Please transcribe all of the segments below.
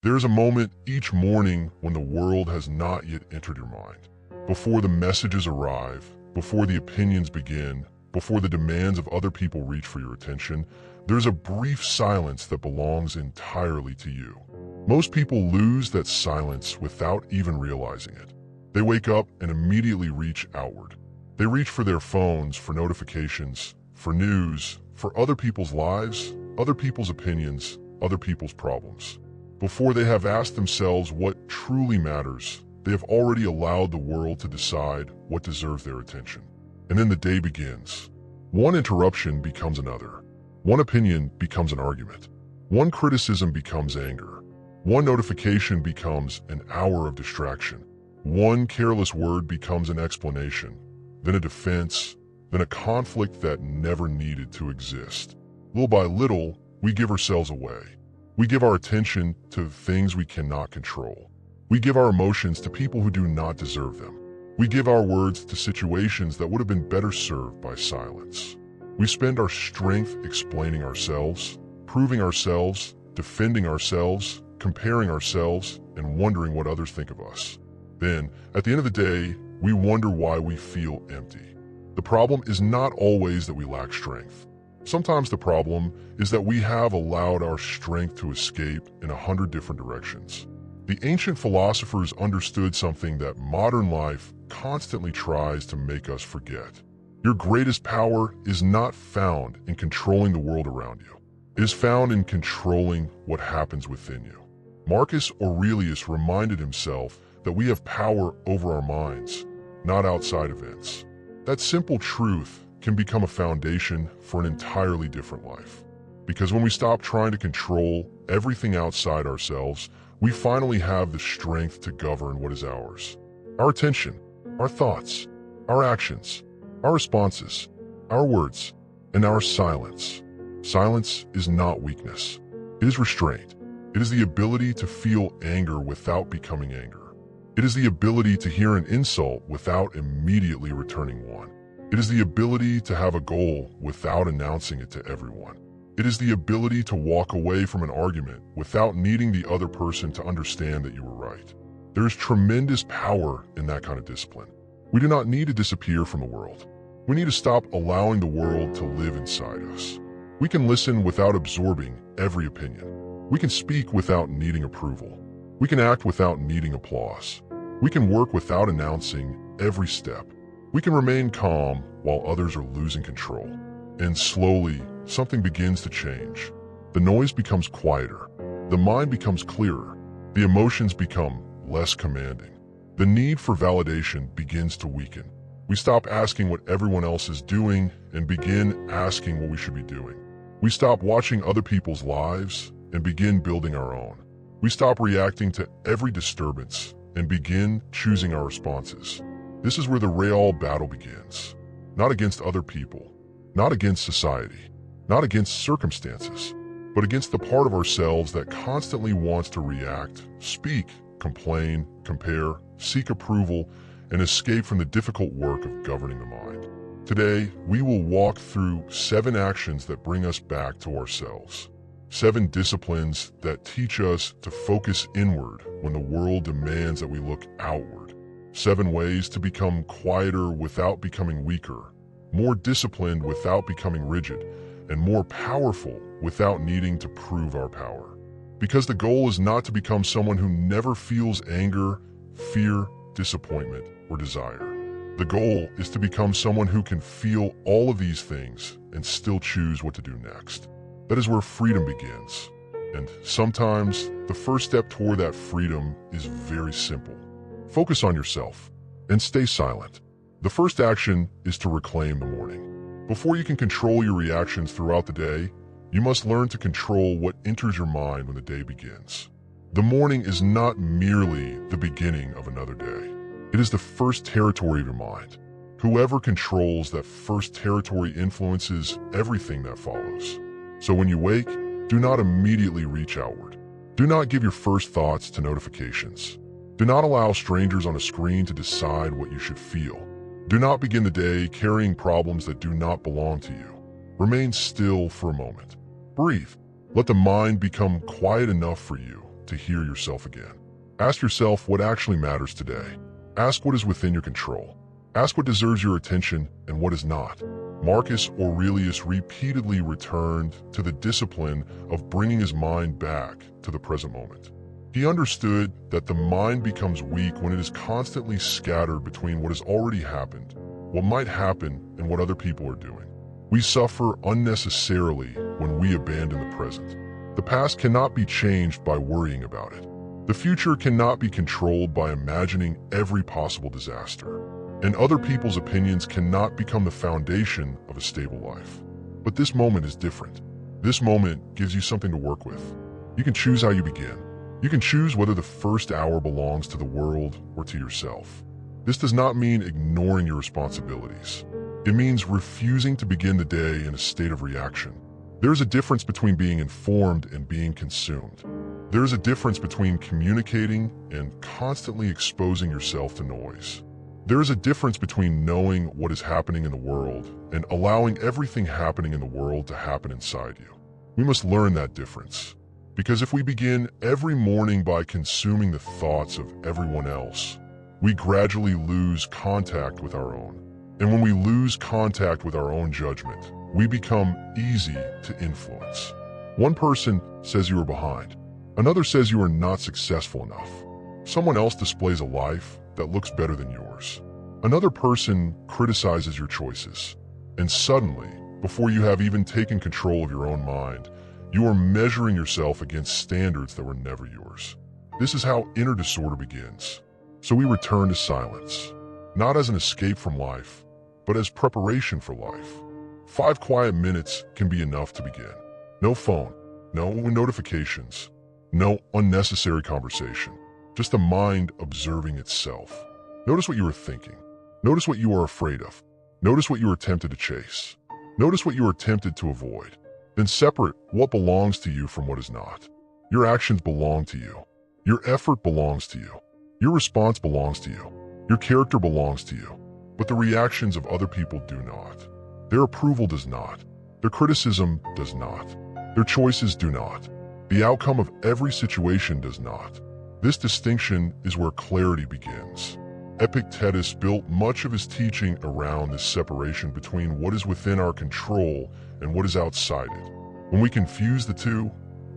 There is a moment each morning when the world has not yet entered your mind. Before the messages arrive, before the opinions begin, before the demands of other people reach for your attention, there's a brief silence that belongs entirely to you. Most people lose that silence without even realizing it. They wake up and immediately reach outward. They reach for their phones, for notifications, for news, for other people's lives, other people's opinions, other people's problems. Before they have asked themselves what truly matters, they have already allowed the world to decide what deserves their attention. And then the day begins. One interruption becomes another. One opinion becomes an argument. One criticism becomes anger. One notification becomes an hour of distraction. One careless word becomes an explanation, then a defense, then a conflict that never needed to exist. Little by little, we give ourselves away. We give our attention to things we cannot control. We give our emotions to people who do not deserve them. We give our words to situations that would have been better served by silence. We spend our strength explaining ourselves, proving ourselves, defending ourselves, comparing ourselves, and wondering what others think of us. Then, at the end of the day, we wonder why we feel empty. The problem is not always that we lack strength. Sometimes the problem is that we have allowed our strength to escape in 100 different directions. The ancient philosophers understood something that modern life constantly tries to make us forget. Your greatest power is not found in controlling the world around you. It is found in controlling what happens within you. Marcus Aurelius reminded himself that we have power over our minds, not outside events. That simple truth can become a foundation for an entirely different life. Because when we stop trying to control everything outside ourselves, we finally have the strength to govern what is ours. Our attention, our thoughts, our actions, our responses, our words, and our silence. Silence is not weakness. It is restraint. It is the ability to feel anger without becoming anger. It is the ability to hear an insult without immediately returning one. It is the ability to have a goal without announcing it to everyone. It is the ability to walk away from an argument without needing the other person to understand that you were right. There is tremendous power in that kind of discipline. We do not need to disappear from the world. We need to stop allowing the world to live inside us. We can listen without absorbing every opinion. We can speak without needing approval. We can act without needing applause. We can work without announcing every step. We can remain calm while others are losing control. And slowly, something begins to change. The noise becomes quieter. The mind becomes clearer. The emotions become less commanding. The need for validation begins to weaken. We stop asking what everyone else is doing and begin asking what we should be doing. We stop watching other people's lives and begin building our own. We stop reacting to every disturbance and begin choosing our responses. This is where the real battle begins. Not against other people, not against society, not against circumstances, but against the part of ourselves that constantly wants to react, speak, complain, compare, seek approval, and escape from the difficult work of governing the mind. Today, we will walk through 7 actions that bring us back to ourselves. 7 disciplines that teach us to focus inward when the world demands that we look outward. 7 ways to become quieter without becoming weaker, more disciplined without becoming rigid, and more powerful without needing to prove our power. Because the goal is not to become someone who never feels anger, fear, disappointment, or desire. The goal is to become someone who can feel all of these things and still choose what to do next. That is where freedom begins. And sometimes the first step toward that freedom is very simple. Focus on yourself and stay silent. The first action is to reclaim the morning. Before you can control your reactions throughout the day, you must learn to control what enters your mind when the day begins. The morning is not merely the beginning of another day. It is the first territory of your mind. Whoever controls that first territory influences everything that follows. So when you wake, do not immediately reach outward. Do not give your first thoughts to notifications. Do not allow strangers on a screen to decide what you should feel. Do not begin the day carrying problems that do not belong to you. Remain still for a moment. Breathe. Let the mind become quiet enough for you to hear yourself again. Ask yourself what actually matters today. Ask what is within your control. Ask what deserves your attention and what is not. Marcus Aurelius repeatedly returned to the discipline of bringing his mind back to the present moment. He understood that the mind becomes weak when it is constantly scattered between what has already happened, what might happen, and what other people are doing. We suffer unnecessarily when we abandon the present. The past cannot be changed by worrying about it. The future cannot be controlled by imagining every possible disaster. And other people's opinions cannot become the foundation of a stable life. But this moment is different. This moment gives you something to work with. You can choose how you begin. You can choose whether the first hour belongs to the world or to yourself. This does not mean ignoring your responsibilities. It means refusing to begin the day in a state of reaction. There is a difference between being informed and being consumed. There is a difference between communicating and constantly exposing yourself to noise. There is a difference between knowing what is happening in the world and allowing everything happening in the world to happen inside you. We must learn that difference. Because if we begin every morning by consuming the thoughts of everyone else, we gradually lose contact with our own. And when we lose contact with our own judgment, we become easy to influence. One person says you are behind. Another says you are not successful enough. Someone else displays a life that looks better than yours. Another person criticizes your choices. And suddenly, before you have even taken control of your own mind, you are measuring yourself against standards that were never yours. This is how inner disorder begins. So we return to silence, not as an escape from life, but as preparation for life. 5 quiet minutes can be enough to begin. No phone, no notifications, no unnecessary conversation, just the mind observing itself. Notice what you are thinking. Notice what you are afraid of. Notice what you are tempted to chase. Notice what you are tempted to avoid. Then separate what belongs to you from what is not. Your actions belong to you. Your effort belongs to you. Your response belongs to you. Your character belongs to you. But the reactions of other people do not. Their approval does not. Their criticism does not. Their choices do not. The outcome of every situation does not. This distinction is where clarity begins. Epictetus built much of his teaching around this separation between what is within our control and what is outside it. When we confuse the two,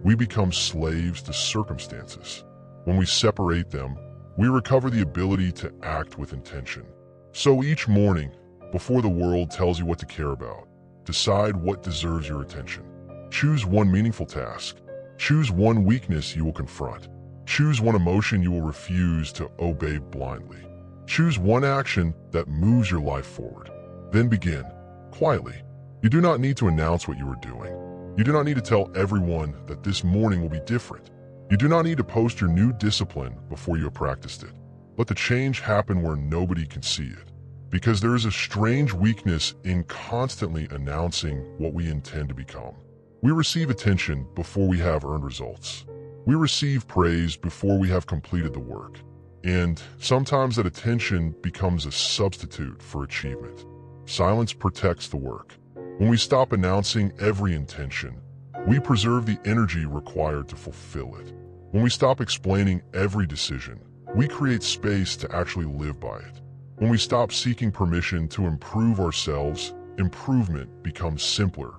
we become slaves to circumstances. When we separate them, we recover the ability to act with intention. So each morning, before the world tells you what to care about, decide what deserves your attention. Choose one meaningful task. Choose one weakness you will confront. Choose one emotion you will refuse to obey blindly. Choose one action that moves your life forward. Then begin, quietly. You do not need to announce what you are doing. You do not need to tell everyone that this morning will be different. You do not need to post your new discipline before you have practiced it. Let the change happen where nobody can see it. Because there is a strange weakness in constantly announcing what we intend to become. We receive attention before we have earned results. We receive praise before we have completed the work. And sometimes that attention becomes a substitute for achievement. Silence protects the work. When we stop announcing every intention, we preserve the energy required to fulfill it. When we stop explaining every decision, we create space to actually live by it. When we stop seeking permission to improve ourselves, improvement becomes simpler.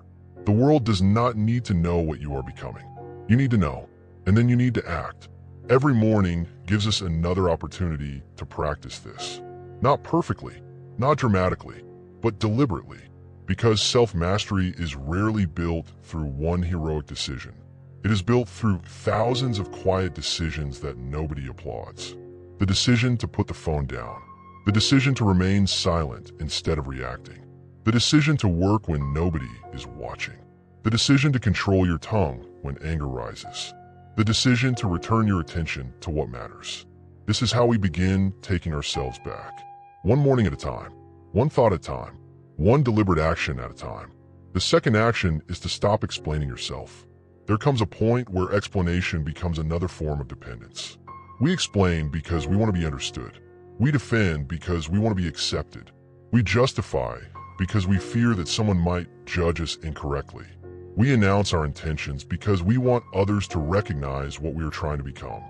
The world does not need to know what you are becoming. You need to know, and then you need to act. Every morning gives us another opportunity to practice this. Not perfectly, not dramatically, but deliberately. Because self-mastery is rarely built through one heroic decision. It is built through thousands of quiet decisions that nobody applauds. The decision to put the phone down. The decision to remain silent instead of reacting. The decision to work when nobody is watching. The decision to control your tongue when anger rises. The decision to return your attention to what matters. This is how we begin taking ourselves back. One morning at a time. One thought at a time. One deliberate action at a time. The second action is to stop explaining yourself. There comes a point where explanation becomes another form of dependence. We explain because we want to be understood. We defend because we want to be accepted. We justify because we fear that someone might judge us incorrectly. We announce our intentions because we want others to recognize what we are trying to become.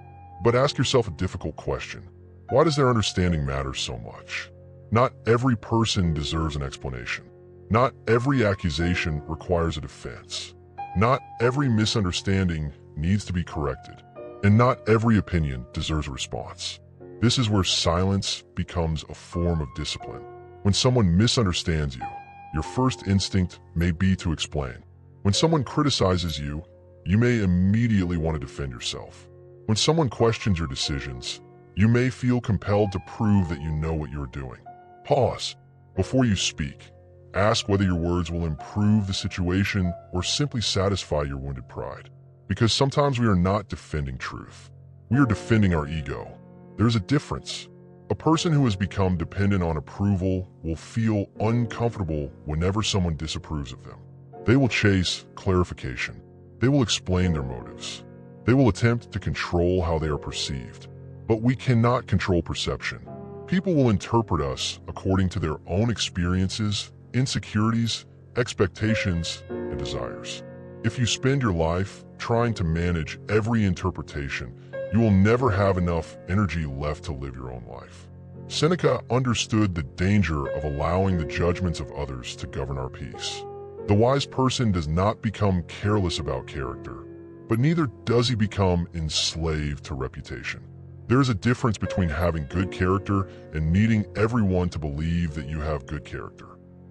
But ask yourself a difficult question. Why does their understanding matter so much? Not every person deserves an explanation. Not every accusation requires a defense. Not every misunderstanding needs to be corrected. And not every opinion deserves a response. This is where silence becomes a form of discipline. When someone misunderstands you, your first instinct may be to explain. When someone criticizes you, you may immediately want to defend yourself. When someone questions your decisions, you may feel compelled to prove that you know what you're doing. Pause before you speak. Ask whether your words will improve the situation or simply satisfy your wounded pride. Because sometimes we are not defending truth. We are defending our ego. There's a difference. A person who has become dependent on approval will feel uncomfortable whenever someone disapproves of them. They will chase clarification. They will explain their motives. They will attempt to control how they are perceived. But we cannot control perception. People will interpret us according to their own experiences, insecurities, expectations, and desires. If you spend your life trying to manage every interpretation, you will never have enough energy left to live your own life. Seneca understood the danger of allowing the judgments of others to govern our peace. The wise person does not become careless about character, but neither does he become enslaved to reputation. There is a difference between having good character and needing everyone to believe that you have good character.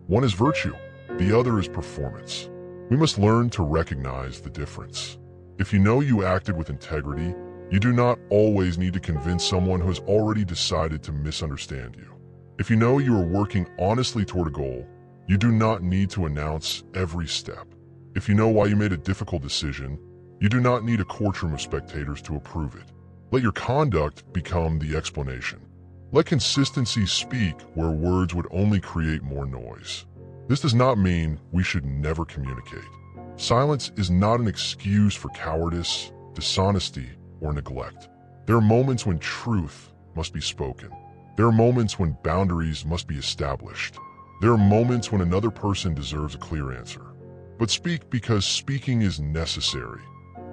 One is virtue, the other is performance. We must learn to recognize the difference. If you know you acted with integrity, you do not always need to convince someone who has already decided to misunderstand you. If you know you are working honestly toward a goal, you do not need to announce every step. If you know why you made a difficult decision, you do not need a courtroom of spectators to approve it. Let your conduct become the explanation. Let consistency speak where words would only create more noise. This does not mean we should never communicate. Silence is not an excuse for cowardice, dishonesty, or neglect. There are moments when truth must be spoken. There are moments when boundaries must be established. There are moments when another person deserves a clear answer. But speak because speaking is necessary,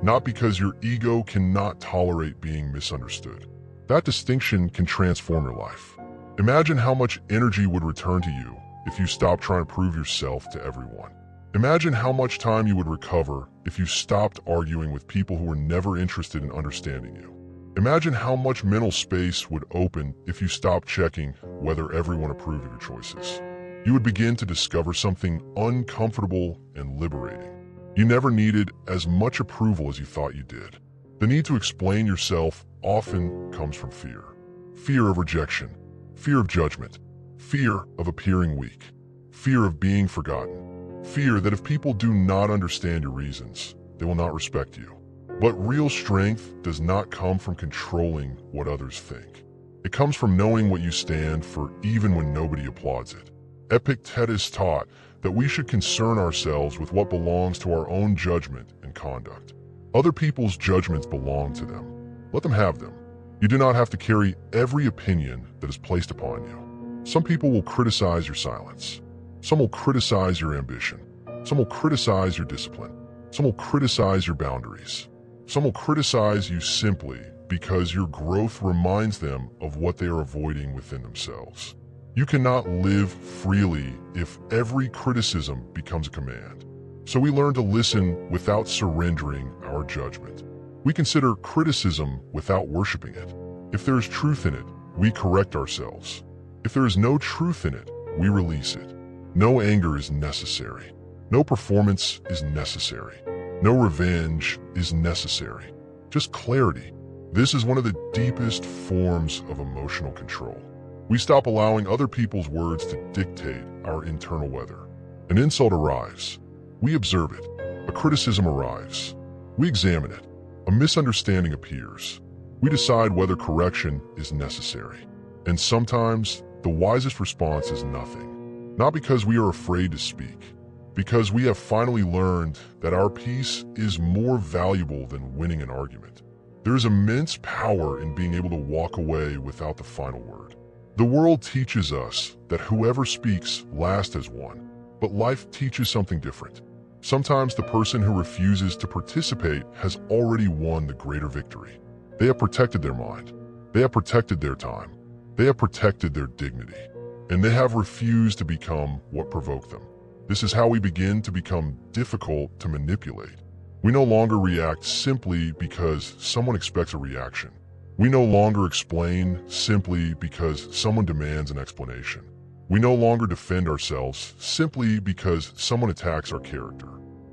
not because your ego cannot tolerate being misunderstood. That distinction can transform your life. Imagine how much energy would return to you if you stopped trying to prove yourself to everyone. Imagine how much time you would recover if you stopped arguing with people who were never interested in understanding you. Imagine how much mental space would open if you stopped checking whether everyone approved of your choices. You would begin to discover something uncomfortable and liberating. You never needed as much approval as you thought you did. The need to explain yourself often comes from fear. Fear of rejection, fear of judgment, fear of appearing weak, fear of being forgotten, fear that if people do not understand your reasons, they will not respect you. But real strength does not come from controlling what others think. It comes from knowing what you stand for even when nobody applauds it. Epictetus taught that we should concern ourselves with what belongs to our own judgment and conduct. Other people's judgments belong to them. Let them have them. You do not have to carry every opinion that is placed upon you. Some people will criticize your silence. Some will criticize your ambition. Some will criticize your discipline. Some will criticize your boundaries. Some will criticize you simply because your growth reminds them of what they are avoiding within themselves. You cannot live freely if every criticism becomes a command. So we learn to listen without surrendering our judgment. We consider criticism without worshiping it. If there is truth in it, we correct ourselves. If there is no truth in it, we release it. No anger is necessary. No performance is necessary. No revenge is necessary. Just clarity. This is one of the deepest forms of emotional control. We stop allowing other people's words to dictate our internal weather. An insult arrives. We observe it. A criticism arrives. We examine it. A misunderstanding appears. We decide whether correction is necessary. And sometimes, the wisest response is nothing. Not because we are afraid to speak, because we have finally learned that our peace is more valuable than winning an argument. There is immense power in being able to walk away without the final word. The world teaches us that whoever speaks last has won, but life teaches something different. Sometimes the person who refuses to participate has already won the greater victory. They have protected their mind. They have protected their time. They have protected their dignity. And they have refused to become what provoked them. This is how we begin to become difficult to manipulate. We no longer react simply because someone expects a reaction. We no longer explain simply because someone demands an explanation. We no longer defend ourselves simply because someone attacks our character.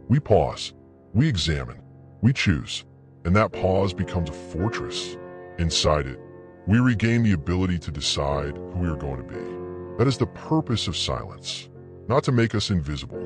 We pause, we examine, we choose, and that pause becomes a fortress. Inside it, we regain the ability to decide who we are going to be. That is the purpose of silence. Not to make us invisible,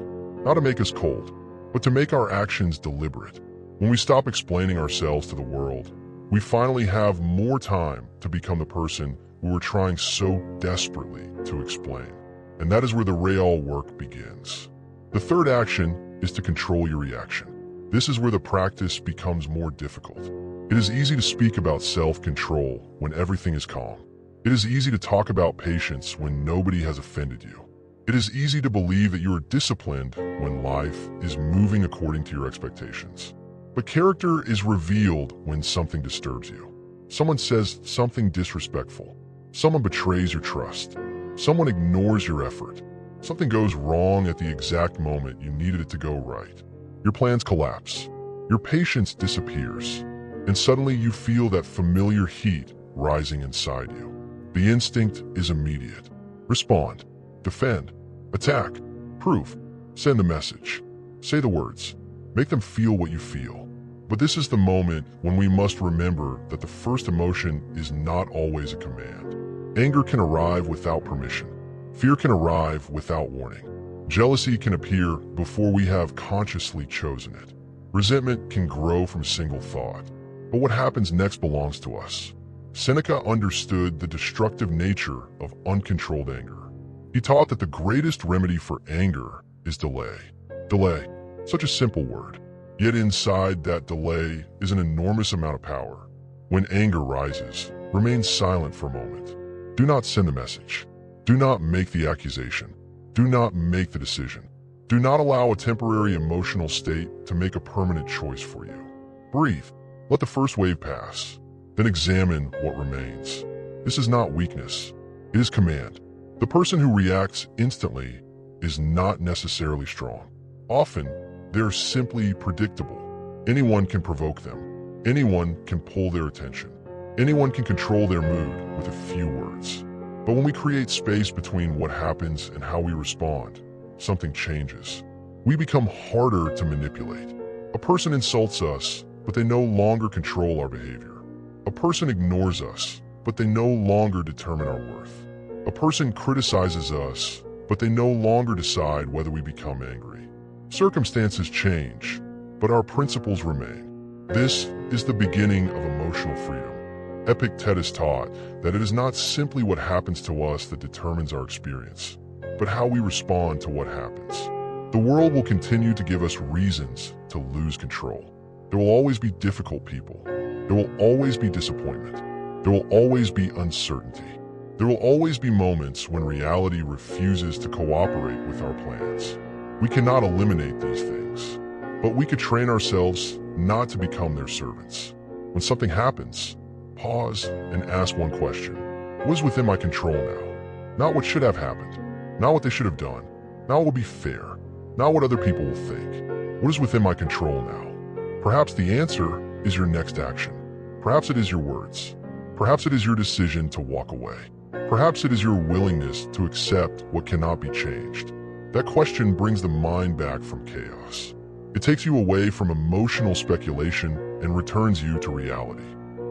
not to make us cold, but to make our actions deliberate. When we stop explaining ourselves to the world, we finally have more time to become the person we were trying so desperately to explain. And that is where the real work begins. The third action is to control your reaction. This is where the practice becomes more difficult. It is easy to speak about self-control when everything is calm. It is easy to talk about patience when nobody has offended you. It is easy to believe that you are disciplined when life is moving according to your expectations. But character is revealed when something disturbs you. Someone says something disrespectful. Someone betrays your trust. Someone ignores your effort. Something goes wrong at the exact moment you needed it to go right. Your plans collapse. Your patience disappears. And suddenly you feel that familiar heat rising inside you. The instinct is immediate. Respond. Defend. Attack. Prove. Send the message. Say the words. Make them feel what you feel. But this is the moment when we must remember that the first emotion is not always a command. Anger can arrive without permission. Fear can arrive without warning. Jealousy can appear before we have consciously chosen it. Resentment can grow from a single thought. But what happens next belongs to us. Seneca understood the destructive nature of uncontrolled anger. He taught that the greatest remedy for anger is delay. Delay, such a simple word. Yet inside that delay is an enormous amount of power. When anger rises, remain silent for a moment. Do not send the message. Do not make the accusation. Do not make the decision. Do not allow a temporary emotional state to make a permanent choice for you. Breathe. Let the first wave pass. Then examine what remains. This is not weakness. It is command. The person who reacts instantly is not necessarily strong. Often, they're simply predictable. Anyone can provoke them. Anyone can pull their attention. Anyone can control their mood with a few words. But when we create space between what happens and how we respond, something changes. We become harder to manipulate. A person insults us, but they no longer control our behavior. A person ignores us, but they no longer determine our worth. A person criticizes us, but they no longer decide whether we become angry. Circumstances change, but our principles remain. This is the beginning of emotional freedom. Epictetus taught that it is not simply what happens to us that determines our experience, but how we respond to what happens. The world will continue to give us reasons to lose control. There will always be difficult people. There will always be disappointment. There will always be uncertainty. There will always be moments when reality refuses to cooperate with our plans. We cannot eliminate these things, but we could train ourselves not to become their servants. When something happens, pause and ask one question. What is within my control now? Not what should have happened, not what they should have done, not what will be fair, not what other people will think. What is within my control now? Perhaps the answer is your next action. Perhaps it is your words. Perhaps it is your decision to walk away. Perhaps it is your willingness to accept what cannot be changed. That question brings the mind back from chaos. It takes you away from emotional speculation and returns you to reality.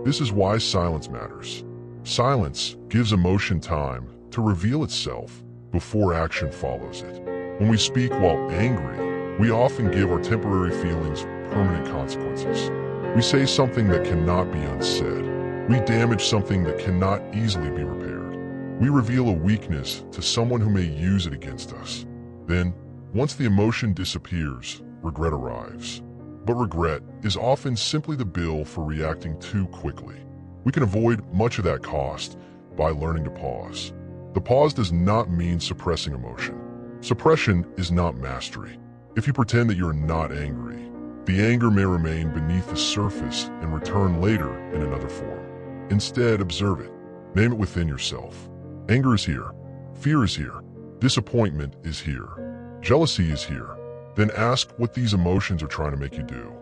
This is why silence matters. Silence gives emotion time to reveal itself before action follows it. When we speak while angry, we often give our temporary feelings permanent consequences. We say something that cannot be unsaid. We damage something that cannot easily be repaired. We reveal a weakness to someone who may use it against us. Then, once the emotion disappears, regret arrives. But regret is often simply the bill for reacting too quickly. We can avoid much of that cost by learning to pause. The pause does not mean suppressing emotion. Suppression is not mastery. If you pretend that you're not angry, the anger may remain beneath the surface and return later in another form. Instead, observe it. Name it within yourself. Anger is here. Fear is here. Disappointment is here. Jealousy is here. Then ask what these emotions are trying to make you do.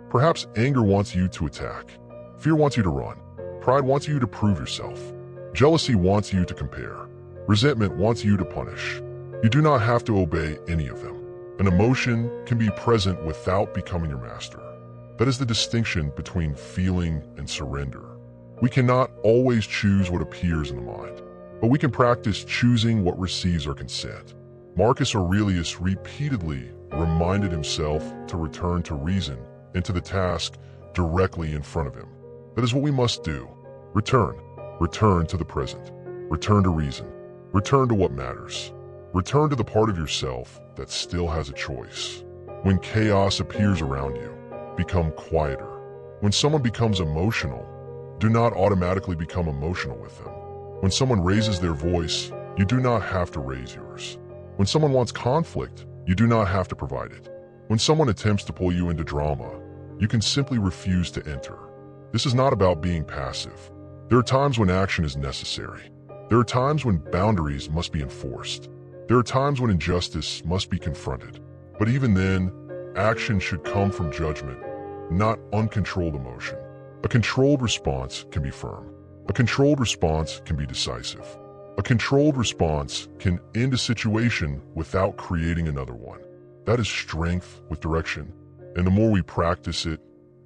Perhaps anger wants you to attack. Fear wants you to run. Pride wants you to prove yourself. Jealousy wants you to compare. Resentment wants you to punish. You do not have to obey any of them. An emotion can be present without becoming your master. That is the distinction between feeling and surrender. We cannot always choose what appears in the mind, but we can practice choosing what receives our consent. Marcus Aurelius repeatedly reminded himself to return to reason and to the task directly in front of him. That is what we must do. Return. Return to the present. Return to reason. Return to what matters. Return to the part of yourself that still has a choice. When chaos appears around you, become quieter. When someone becomes emotional, do not automatically become emotional with them. When someone raises their voice, you do not have to raise yours. When someone wants conflict, you do not have to provide it. When someone attempts to pull you into drama, you can simply refuse to enter. This is not about being passive. There are times when action is necessary. There are times when boundaries must be enforced. There are times when injustice must be confronted. But even then, action should come from judgment, not uncontrolled emotion. A controlled response can be firm. A controlled response can be decisive. A controlled response can end a situation without creating another one. That is strength with direction. And the more we practice it,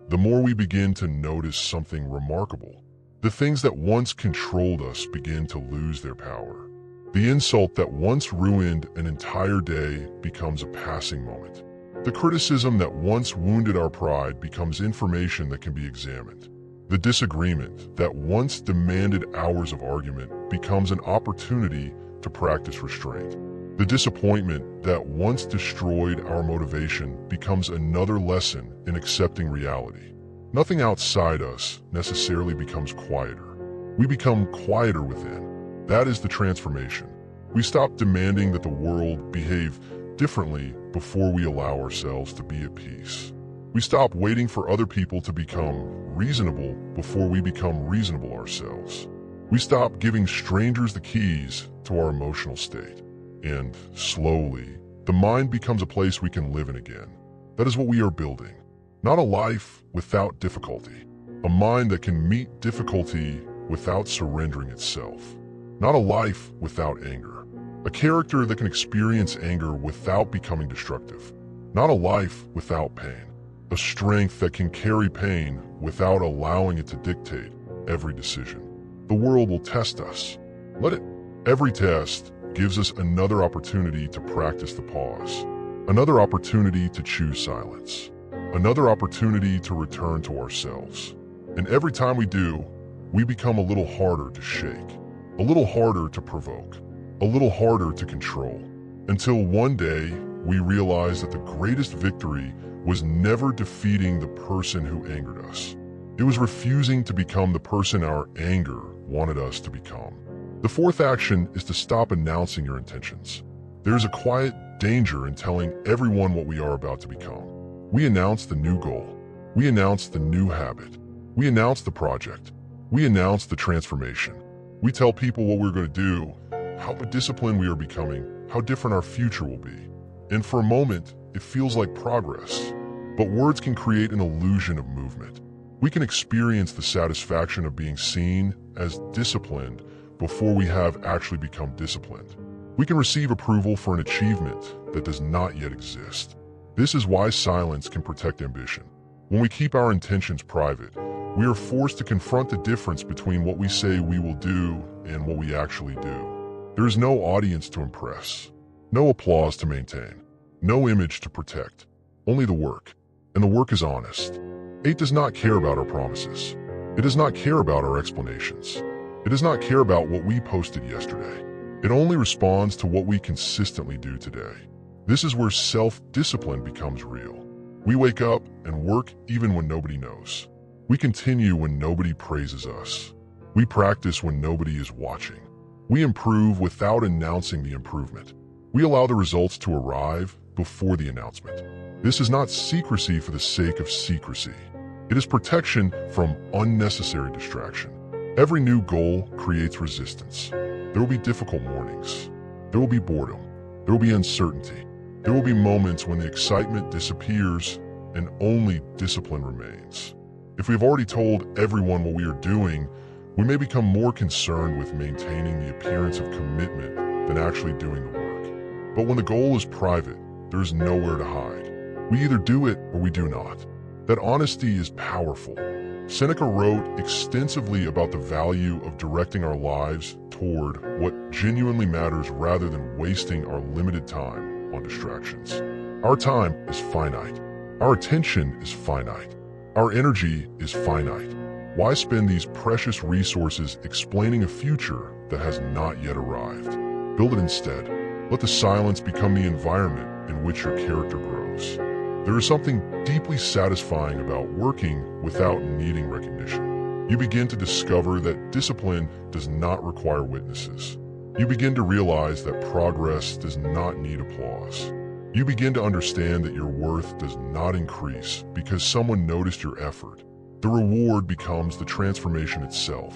the more we begin to notice something remarkable. The things that once controlled us begin to lose their power. The insult that once ruined an entire day becomes a passing moment. The criticism that once wounded our pride becomes information that can be examined. The disagreement that once demanded hours of argument becomes an opportunity to practice restraint. The disappointment that once destroyed our motivation becomes another lesson in accepting reality. Nothing outside us necessarily becomes quieter. We become quieter within. That is the transformation. We stop demanding that the world behave differently before we allow ourselves to be at peace. We stop waiting for other people to become reasonable before we become reasonable ourselves. We stop giving strangers the keys to our emotional state. And slowly, the mind becomes a place we can live in again. That is what we are building. Not a life without difficulty. A mind that can meet difficulty without surrendering itself. Not a life without anger. A character that can experience anger without becoming destructive. Not a life without pain. A strength that can carry pain without allowing it to dictate every decision. The world will test us. Let it. Every test gives us another opportunity to practice the pause. Another opportunity to choose silence. Another opportunity to return to ourselves. And every time we do, we become a little harder to shake. A little harder to provoke, a little harder to control, until one day we realize that the greatest victory was never defeating the person who angered us. It was refusing to become the person our anger wanted us to become. The fourth action is to stop announcing your intentions. There is a quiet danger in telling everyone what we are about to become. We announce the new goal. We announce the new habit. We announce the project. We announce the transformation. We tell people what we're going to do, how disciplined we are becoming, how different our future will be. And for a moment, it feels like progress. But words can create an illusion of movement. We can experience the satisfaction of being seen as disciplined before we have actually become disciplined. We can receive approval for an achievement that does not yet exist. This is why silence can protect ambition. When we keep our intentions private, we are forced to confront the difference between what we say we will do and what we actually do. There is no audience to impress, no applause to maintain, no image to protect, only the work. And the work is honest. 8 does not care about our promises. It does not care about our explanations. It does not care about what we posted yesterday. It only responds to what we consistently do today. This is where self-discipline becomes real. We wake up and work even when nobody knows. We continue when nobody praises us. We practice when nobody is watching. We improve without announcing the improvement. We allow the results to arrive before the announcement. This is not secrecy for the sake of secrecy. It is protection from unnecessary distraction. Every new goal creates resistance. There will be difficult mornings. There will be boredom. There will be uncertainty. There will be moments when the excitement disappears and only discipline remains. If we've already told everyone what we are doing, we may become more concerned with maintaining the appearance of commitment than actually doing the work. But when the goal is private, there is nowhere to hide. We either do it or we do not. That honesty is powerful. Seneca wrote extensively about the value of directing our lives toward what genuinely matters rather than wasting our limited time on distractions. Our time is finite. Our attention is finite. Our energy is finite. Why spend these precious resources explaining a future that has not yet arrived? Build it instead. Let the silence become the environment in which your character grows. There is something deeply satisfying about working without needing recognition. You begin to discover that discipline does not require witnesses. You begin to realize that progress does not need applause. You begin to understand that your worth does not increase because someone noticed your effort. The reward becomes the transformation itself.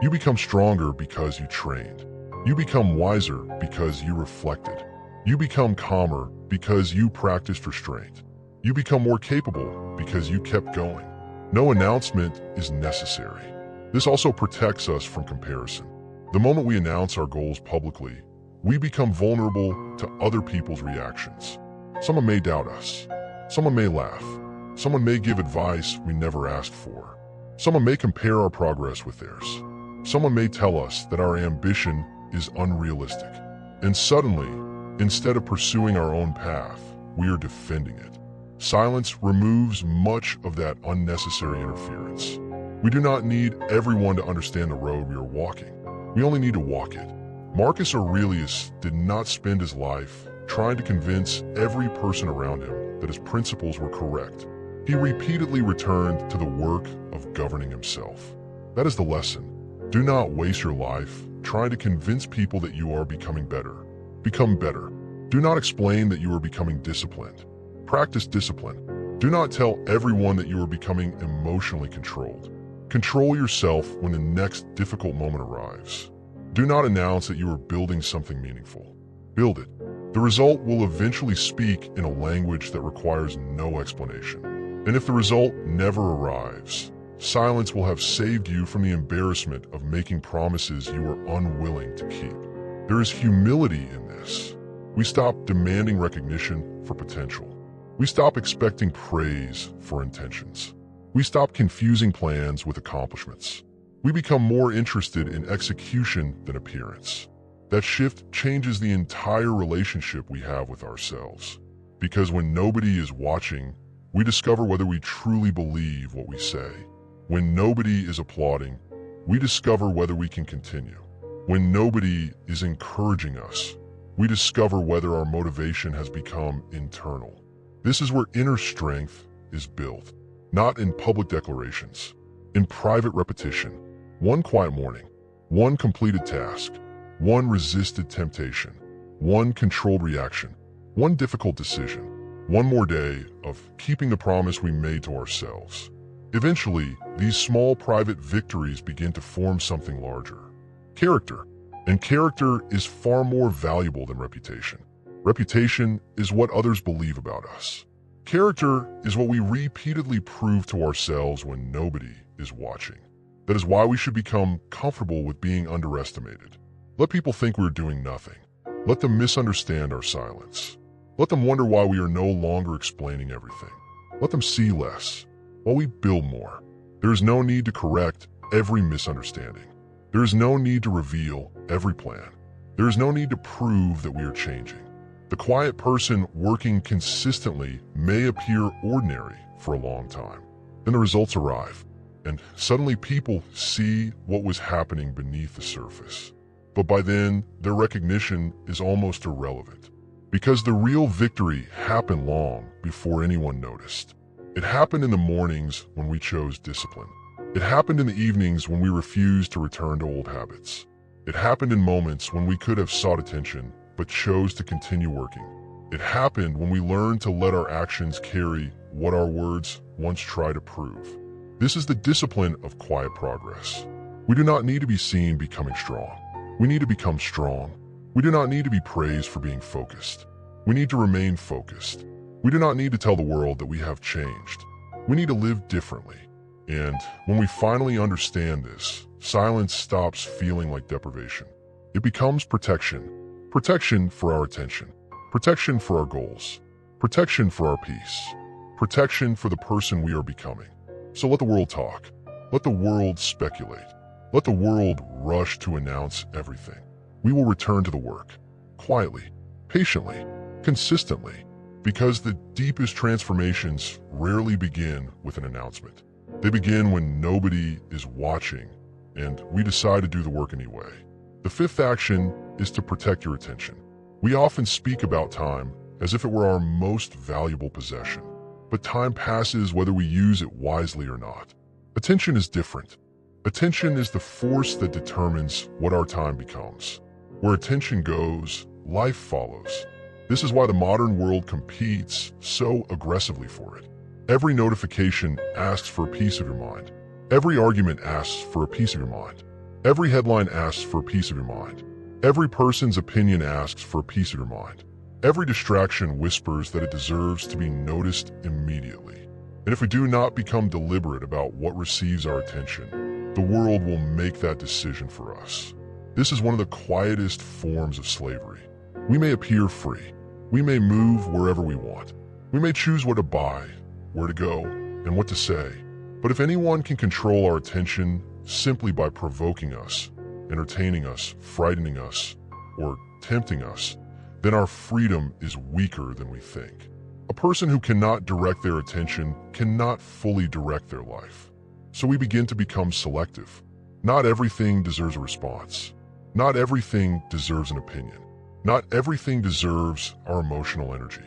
You become stronger because you trained. You become wiser because you reflected. You become calmer because you practiced restraint. You become more capable because you kept going. No announcement is necessary. This also protects us from comparison. The moment we announce our goals publicly, we become vulnerable to other people's reactions. Someone may doubt us. Someone may laugh. Someone may give advice we never asked for. Someone may compare our progress with theirs. Someone may tell us that our ambition is unrealistic. And suddenly, instead of pursuing our own path, we are defending it. Silence removes much of that unnecessary interference. We do not need everyone to understand the road we are walking. We only need to walk it. Marcus Aurelius did not spend his life trying to convince every person around him that his principles were correct. He repeatedly returned to the work of governing himself. That is the lesson. Do not waste your life trying to convince people that you are becoming better. Become better. Do not explain that you are becoming disciplined. Practice discipline. Do not tell everyone that you are becoming emotionally controlled. Control yourself when the next difficult moment arrives. Do not announce that you are building something meaningful. Build it. The result will eventually speak in a language that requires no explanation. And if the result never arrives, silence will have saved you from the embarrassment of making promises you are unwilling to keep. There is humility in this. We stop demanding recognition for potential. We stop expecting praise for intentions. We stop confusing plans with accomplishments. We become more interested in execution than appearance. That shift changes the entire relationship we have with ourselves. Because when nobody is watching, we discover whether we truly believe what we say. When nobody is applauding, we discover whether we can continue. When nobody is encouraging us, we discover whether our motivation has become internal. This is where inner strength is built, not in public declarations, in private repetition. One quiet morning, one completed task, one resisted temptation, one controlled reaction, one difficult decision, one more day of keeping the promise we made to ourselves. Eventually, these small private victories begin to form something larger. Character. And character is far more valuable than reputation. Reputation is what others believe about us. Character is what we repeatedly prove to ourselves when nobody is watching. That is why we should become comfortable with being underestimated. Let people think we're doing nothing. Let them misunderstand our silence. Let them wonder why we are no longer explaining everything. Let them see less, while we build more. There is no need to correct every misunderstanding. There is no need to reveal every plan. There is no need to prove that we are changing. The quiet person working consistently may appear ordinary for a long time. Then the results arrive, and suddenly people see what was happening beneath the surface. But by then, their recognition is almost irrelevant, because the real victory happened long before anyone noticed. It happened in the mornings when we chose discipline. It happened in the evenings when we refused to return to old habits. It happened in moments when we could have sought attention, but chose to continue working. It happened when we learned to let our actions carry what our words once tried to prove. This is the discipline of quiet progress. We do not need to be seen becoming strong. We need to become strong. We do not need to be praised for being focused. We need to remain focused. We do not need to tell the world that we have changed. We need to live differently. And when we finally understand this, silence stops feeling like deprivation. It becomes protection. Protection for our attention. Protection for our goals. Protection for our peace. Protection for the person we are becoming. So let the world talk. Let the world speculate. Let the world rush to announce everything. We will return to the work. Quietly, patiently, consistently. Because the deepest transformations rarely begin with an announcement. They begin when nobody is watching and we decide to do the work anyway. The fifth action is to protect your attention. We often speak about time as if it were our most valuable possession. But time passes whether we use it wisely or not. Attention is different. Attention is the force that determines what our time becomes. Where attention goes, life follows. This is why the modern world competes so aggressively for it. Every notification asks for a piece of your mind. Every argument asks for a piece of your mind. Every headline asks for a piece of your mind. Every person's opinion asks for a piece of your mind. Every distraction whispers that it deserves to be noticed immediately. And if we do not become deliberate about what receives our attention, the world will make that decision for us. This is one of the quietest forms of slavery. We may appear free. We may move wherever we want. We may choose what to buy, where to go, and what to say. But if anyone can control our attention simply by provoking us, entertaining us, frightening us, or tempting us, then our freedom is weaker than we think. A person who cannot direct their attention cannot fully direct their life. So we begin to become selective. Not everything deserves a response. Not everything deserves an opinion. Not everything deserves our emotional energy.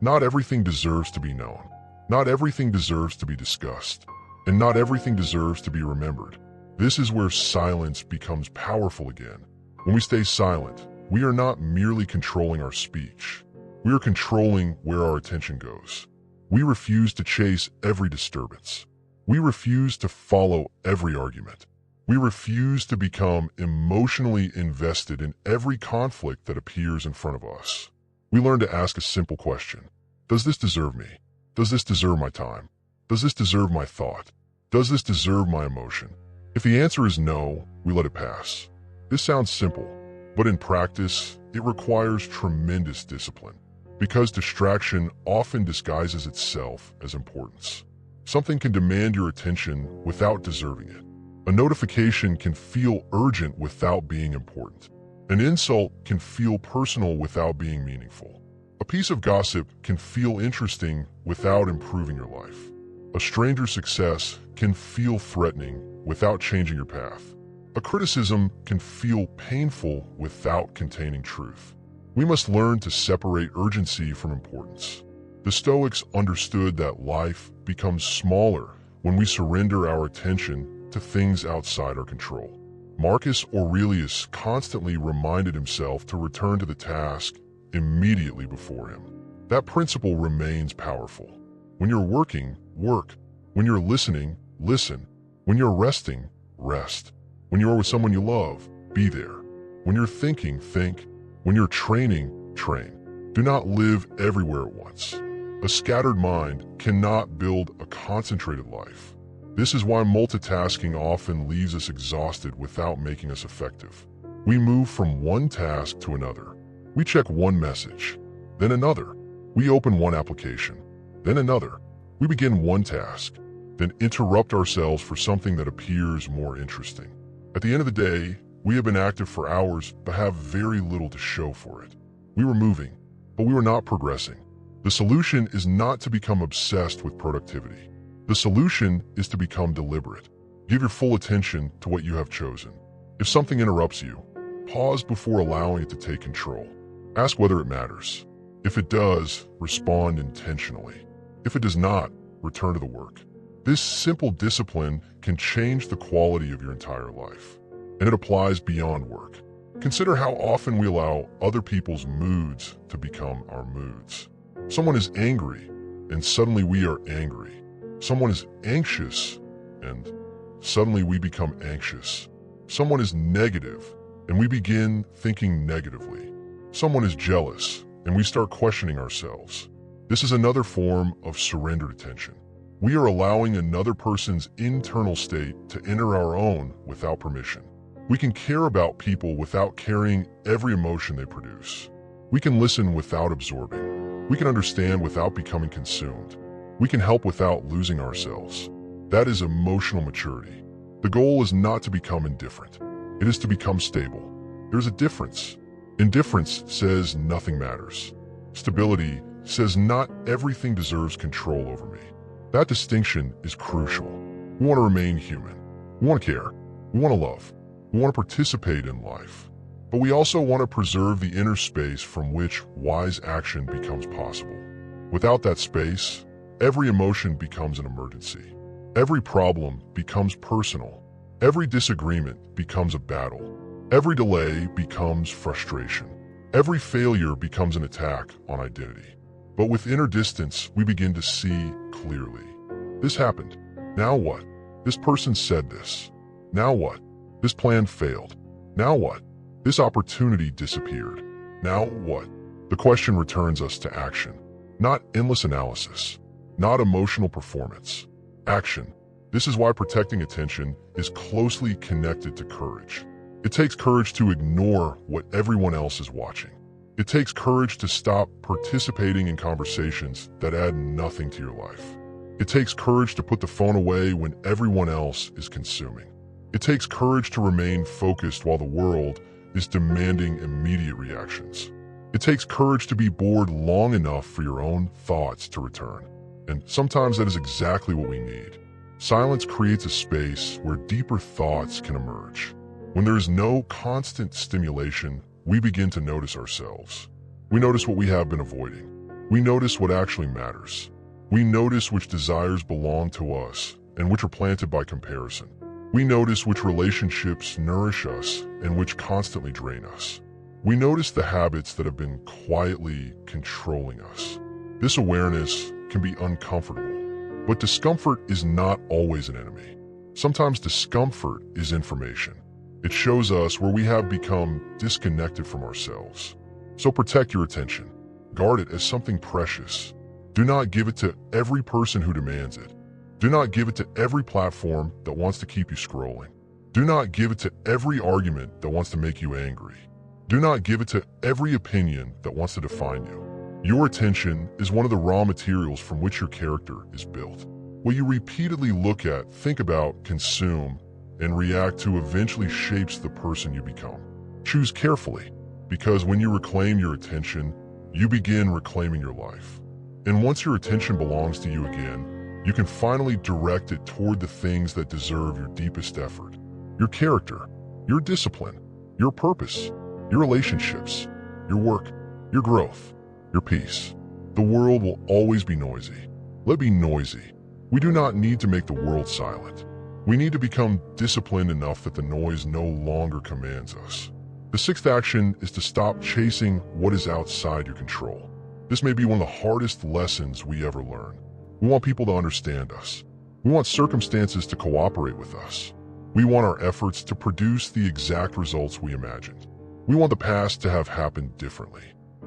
Not everything deserves to be known. Not everything deserves to be discussed. And not everything deserves to be remembered. This is where silence becomes powerful again. When we stay silent, we are not merely controlling our speech. We are controlling where our attention goes. We refuse to chase every disturbance. We refuse to follow every argument. We refuse to become emotionally invested in every conflict that appears in front of us. We learn to ask a simple question. Does this deserve me? Does this deserve my time? Does this deserve my thought? Does this deserve my emotion? If the answer is no, we let it pass. This sounds simple, but in practice, it requires tremendous discipline, because distraction often disguises itself as importance. Something can demand your attention without deserving it. A notification can feel urgent without being important. An insult can feel personal without being meaningful. A piece of gossip can feel interesting without improving your life. A stranger's success can feel threatening without changing your path. A criticism can feel painful without containing truth. We must learn to separate urgency from importance. The Stoics understood that life becomes smaller when we surrender our attention to things outside our control. Marcus Aurelius constantly reminded himself to return to the task immediately before him. That principle remains powerful. When you're working, work. When you're listening, listen. When you're resting, rest. When you're with someone you love, be there. When you're thinking, think. When you're training, train. Do not live everywhere at once. A scattered mind cannot build a concentrated life. This is why multitasking often leaves us exhausted without making us effective. We move from one task to another. We check one message, then another. We open one application, then another. We begin one task, then interrupt ourselves for something that appears more interesting. At the end of the day, we have been active for hours but have very little to show for it. We were moving, but we were not progressing. The solution is not to become obsessed with productivity. The solution is to become deliberate. Give your full attention to what you have chosen. If something interrupts you, pause before allowing it to take control. Ask whether it matters. If it does, respond intentionally. If it does not, return to the work. This simple discipline can change the quality of your entire life. And it applies beyond work. Consider how often we allow other people's moods to become our moods. Someone is angry, and suddenly we are angry. Someone is anxious, and suddenly we become anxious. Someone is negative, and we begin thinking negatively. Someone is jealous, and we start questioning ourselves. This is another form of surrendered attention. We are allowing another person's internal state to enter our own without permission. We can care about people without carrying every emotion they produce. We can listen without absorbing. We can understand without becoming consumed. We can help without losing ourselves. That is emotional maturity. The goal is not to become indifferent. It is to become stable. There's a difference. Indifference says nothing matters. Stability says not everything deserves control over me. That distinction is crucial. We want to remain human. We want to care. We want to love. We want to participate in life. But we also want to preserve the inner space from which wise action becomes possible. Without that space, every emotion becomes an emergency. Every problem becomes personal. Every disagreement becomes a battle. Every delay becomes frustration. Every failure becomes an attack on identity. But with inner distance, we begin to see clearly. This happened. Now what? This person said this. Now what? This plan failed. Now what? This opportunity disappeared. Now what? The question returns us to action. Not endless analysis. Not emotional performance. Action. This is why protecting attention is closely connected to courage. It takes courage to ignore what everyone else is watching. It takes courage to stop participating in conversations that add nothing to your life. It takes courage to put the phone away when everyone else is consuming. It takes courage to remain focused while the world is demanding immediate reactions. It takes courage to be bored long enough for your own thoughts to return. And sometimes that is exactly what we need. Silence creates a space where deeper thoughts can emerge. When there is no constant stimulation, we begin to notice ourselves. We notice what we have been avoiding. We notice what actually matters. We notice which desires belong to us and which are planted by comparison. We notice which relationships nourish us and which constantly drain us. We notice the habits that have been quietly controlling us. This awareness can be uncomfortable, but discomfort is not always an enemy. Sometimes discomfort is information. It shows us where we have become disconnected from ourselves. So protect your attention. Guard it as something precious. Do not give it to every person who demands it. Do not give it to every platform that wants to keep you scrolling. Do not give it to every argument that wants to make you angry. Do not give it to every opinion that wants to define you. Your attention is one of the raw materials from which your character is built. What you repeatedly look at, think about, consume, and react to eventually shapes the person you become. Choose carefully, because when you reclaim your attention, you begin reclaiming your life. And once your attention belongs to you again, you can finally direct it toward the things that deserve your deepest effort. Your character, your discipline, your purpose, your relationships, your work, your growth, your peace. The world will always be noisy. Let be noisy. We do not need to make the world silent. We need to become disciplined enough that the noise no longer commands us. The sixth action is to stop chasing what is outside your control. This may be one of the hardest lessons we ever learn. We want people to understand us. We want circumstances to cooperate with us. We want our efforts to produce the exact results we imagined. We want the past to have happened differently.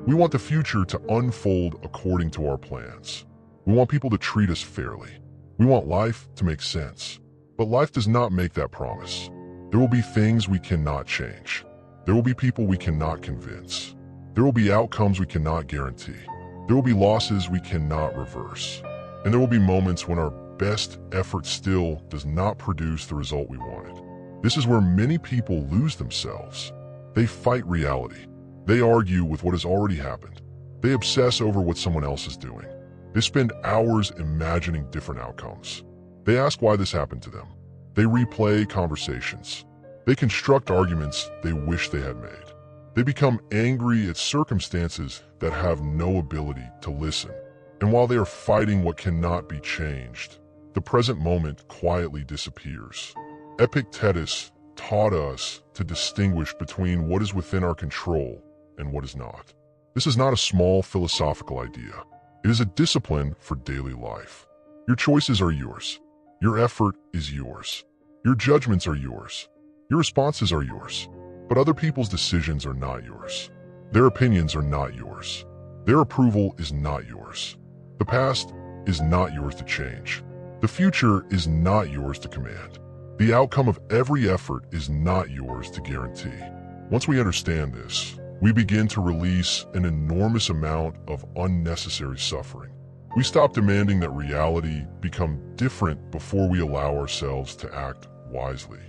We want the future to unfold according to our plans. We want people to treat us fairly. We want life to make sense. But life does not make that promise. There will be things we cannot change. There will be people we cannot convince. There will be outcomes we cannot guarantee. There will be losses we cannot reverse. And there will be moments when our best effort still does not produce the result we wanted. This is where many people lose themselves. They fight reality. They argue with what has already happened. They obsess over what someone else is doing. They spend hours imagining different outcomes. They ask why this happened to them. They replay conversations. They construct arguments they wish they had made. They become angry at circumstances that have no ability to listen. And while they are fighting what cannot be changed, the present moment quietly disappears. Epictetus taught us to distinguish between what is within our control and what is not. This is not a small philosophical idea. It is a discipline for daily life. Your choices are yours. Your effort is yours. Your judgments are yours. Your responses are yours. But other people's decisions are not yours. Their opinions are not yours. Their approval is not yours. The past is not yours to change. The future is not yours to command. The outcome of every effort is not yours to guarantee. Once we understand this, we begin to release an enormous amount of unnecessary suffering. We stop demanding that reality become different before we allow ourselves to act wisely.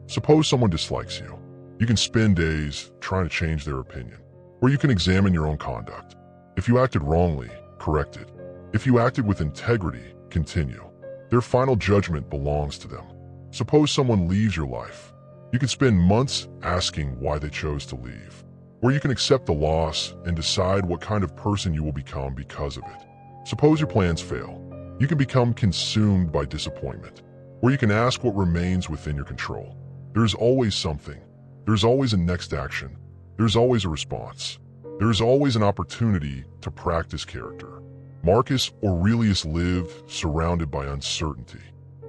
Suppose someone dislikes you. You can spend days trying to change their opinion, or you can examine your own conduct. If you acted wrongly, correct it. If you acted with integrity, continue. Their final judgment belongs to them. Suppose someone leaves your life. You can spend months asking why they chose to leave. Or you can accept the loss and decide what kind of person you will become because of it. Suppose your plans fail. You can become consumed by disappointment. Or you can ask what remains within your control. There is always something. There is always a next action. There is always a response. There is always an opportunity to practice character. Marcus Aurelius lived surrounded by uncertainty.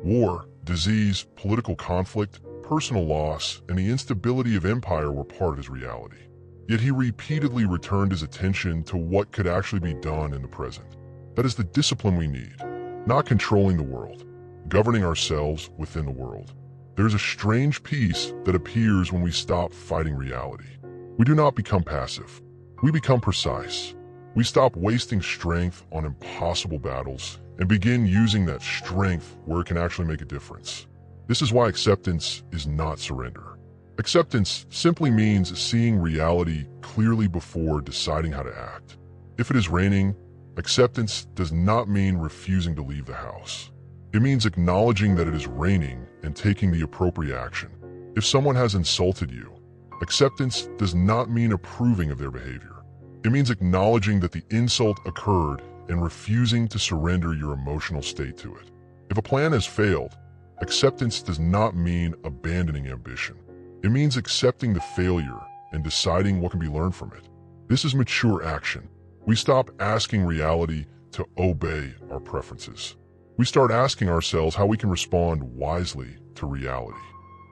War, disease, political conflict, personal loss, and the instability of empire were part of his reality. Yet he repeatedly returned his attention to what could actually be done in the present. That is the discipline we need, not controlling the world, governing ourselves within the world. There is a strange peace that appears when we stop fighting reality. We do not become passive. We become precise. We stop wasting strength on impossible battles and begin using that strength where it can actually make a difference. This is why acceptance is not surrender. Acceptance simply means seeing reality clearly before deciding how to act. If it is raining, acceptance does not mean refusing to leave the house. It means acknowledging that it is raining and taking the appropriate action. If someone has insulted you, acceptance does not mean approving of their behavior. It means acknowledging that the insult occurred and refusing to surrender your emotional state to it. If a plan has failed, acceptance does not mean abandoning ambition. It means accepting the failure and deciding what can be learned from it. This is mature action. We stop asking reality to obey our preferences. We start asking ourselves how we can respond wisely to reality.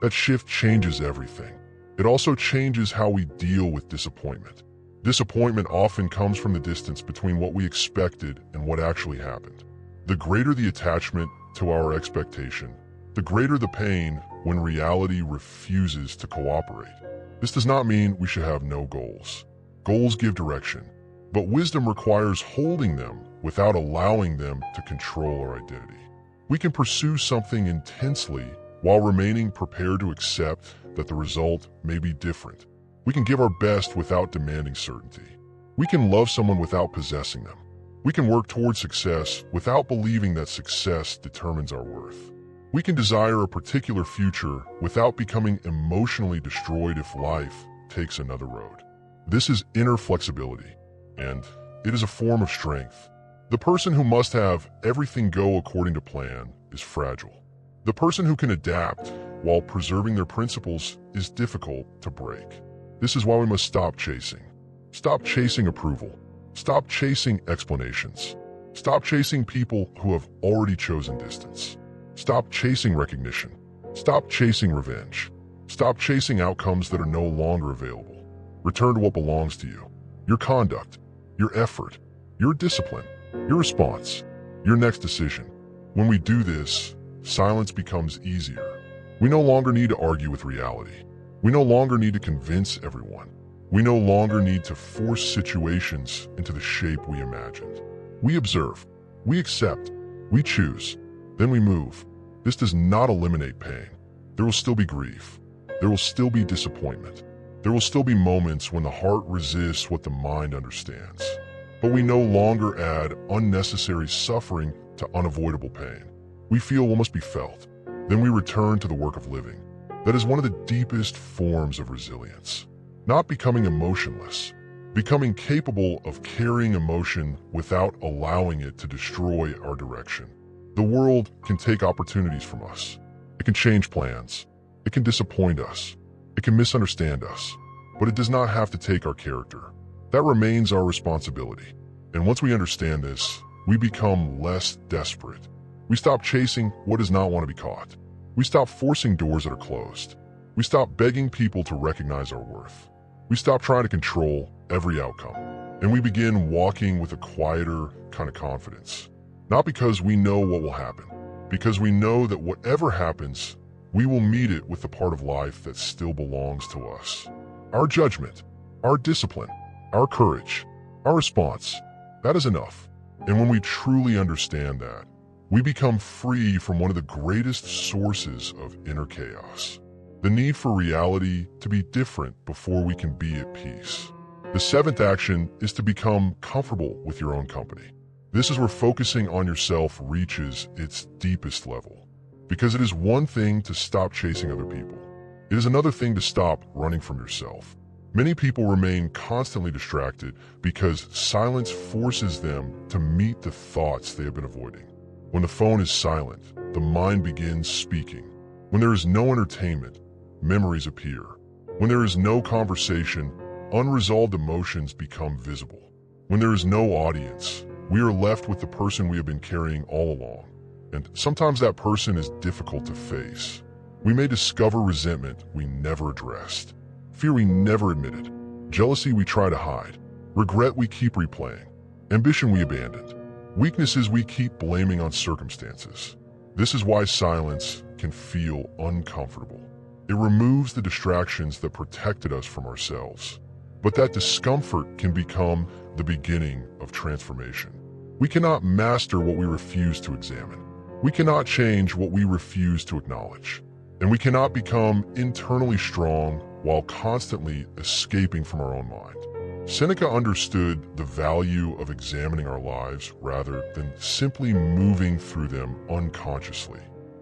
That shift changes everything. It also changes how we deal with disappointment. Disappointment often comes from the distance between what we expected and what actually happened. The greater the attachment to our expectation, the greater the pain when reality refuses to cooperate. This does not mean we should have no goals. Goals give direction, but wisdom requires holding them without allowing them to control our identity. We can pursue something intensely while remaining prepared to accept that the result may be different. We can give our best without demanding certainty. We can love someone without possessing them. We can work toward success without believing that success determines our worth. We can desire a particular future without becoming emotionally destroyed if life takes another road. This is inner flexibility, and it is a form of strength. The person who must have everything go according to plan is fragile. The person who can adapt while preserving their principles is difficult to break. This is why we must stop chasing. Stop chasing approval. Stop chasing explanations. Stop chasing people who have already chosen distance. Stop chasing recognition. Stop chasing revenge. Stop chasing outcomes that are no longer available. Return to what belongs to you. Your conduct, your effort, your discipline, your response, your next decision. When we do this, silence becomes easier. We no longer need to argue with reality. We no longer need to convince everyone. We no longer need to force situations into the shape we imagined. We observe, we accept, we choose, then we move. This does not eliminate pain. There will still be grief. There will still be disappointment. There will still be moments when the heart resists what the mind understands. But we no longer add unnecessary suffering to unavoidable pain. We feel what must be felt. Then we return to the work of living. That is one of the deepest forms of resilience. Not becoming emotionless, becoming capable of carrying emotion without allowing it to destroy our direction. The world can take opportunities from us. It can change plans. It can disappoint us. It can misunderstand us. But it does not have to take our character. That remains our responsibility. And once we understand this, we become less desperate. We stop chasing what does not want to be caught. We stop forcing doors that are closed. We stop begging people to recognize our worth. We stop trying to control every outcome. And we begin walking with a quieter kind of confidence. Not because we know what will happen, because we know that whatever happens, we will meet it with the part of life that still belongs to us. Our judgment, our discipline, our courage, our response, that is enough. And when we truly understand that, we become free from one of the greatest sources of inner chaos. The need for reality to be different before we can be at peace. The seventh action is to become comfortable with your own company. This is where focusing on yourself reaches its deepest level. Because it is one thing to stop chasing other people. It is another thing to stop running from yourself. Many people remain constantly distracted because silence forces them to meet the thoughts they have been avoiding. When the phone is silent, the mind begins speaking. When there is no entertainment, memories appear. When there is no conversation, unresolved emotions become visible. When there is no audience, we are left with the person we have been carrying all along. And sometimes that person is difficult to face. We may discover resentment we never addressed, fear we never admitted, jealousy we try to hide, regret we keep replaying, ambition we abandoned, weaknesses we keep blaming on circumstances. This is why silence can feel uncomfortable. It removes the distractions that protected us from ourselves. But that discomfort can become the beginning of transformation. We cannot master what we refuse to examine. We cannot change what we refuse to acknowledge. And we cannot become internally strong while constantly escaping from our own mind. Seneca understood the value of examining our lives rather than simply moving through them unconsciously.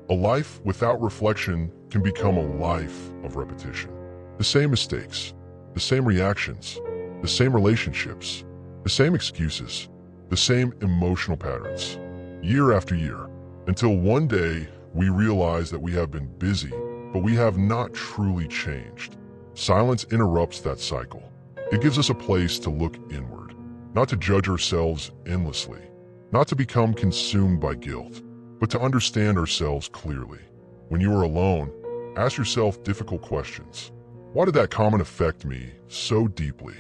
A life without reflection can become a life of repetition. The same mistakes, the same reactions, the same relationships, the same excuses, the same emotional patterns, year after year, until one day we realize that we have been busy, but we have not truly changed. Silence interrupts that cycle. It gives us a place to look inward, not to judge ourselves endlessly, not to become consumed by guilt, but to understand ourselves clearly. When you are alone, ask yourself difficult questions. Why did that comment affect me so deeply?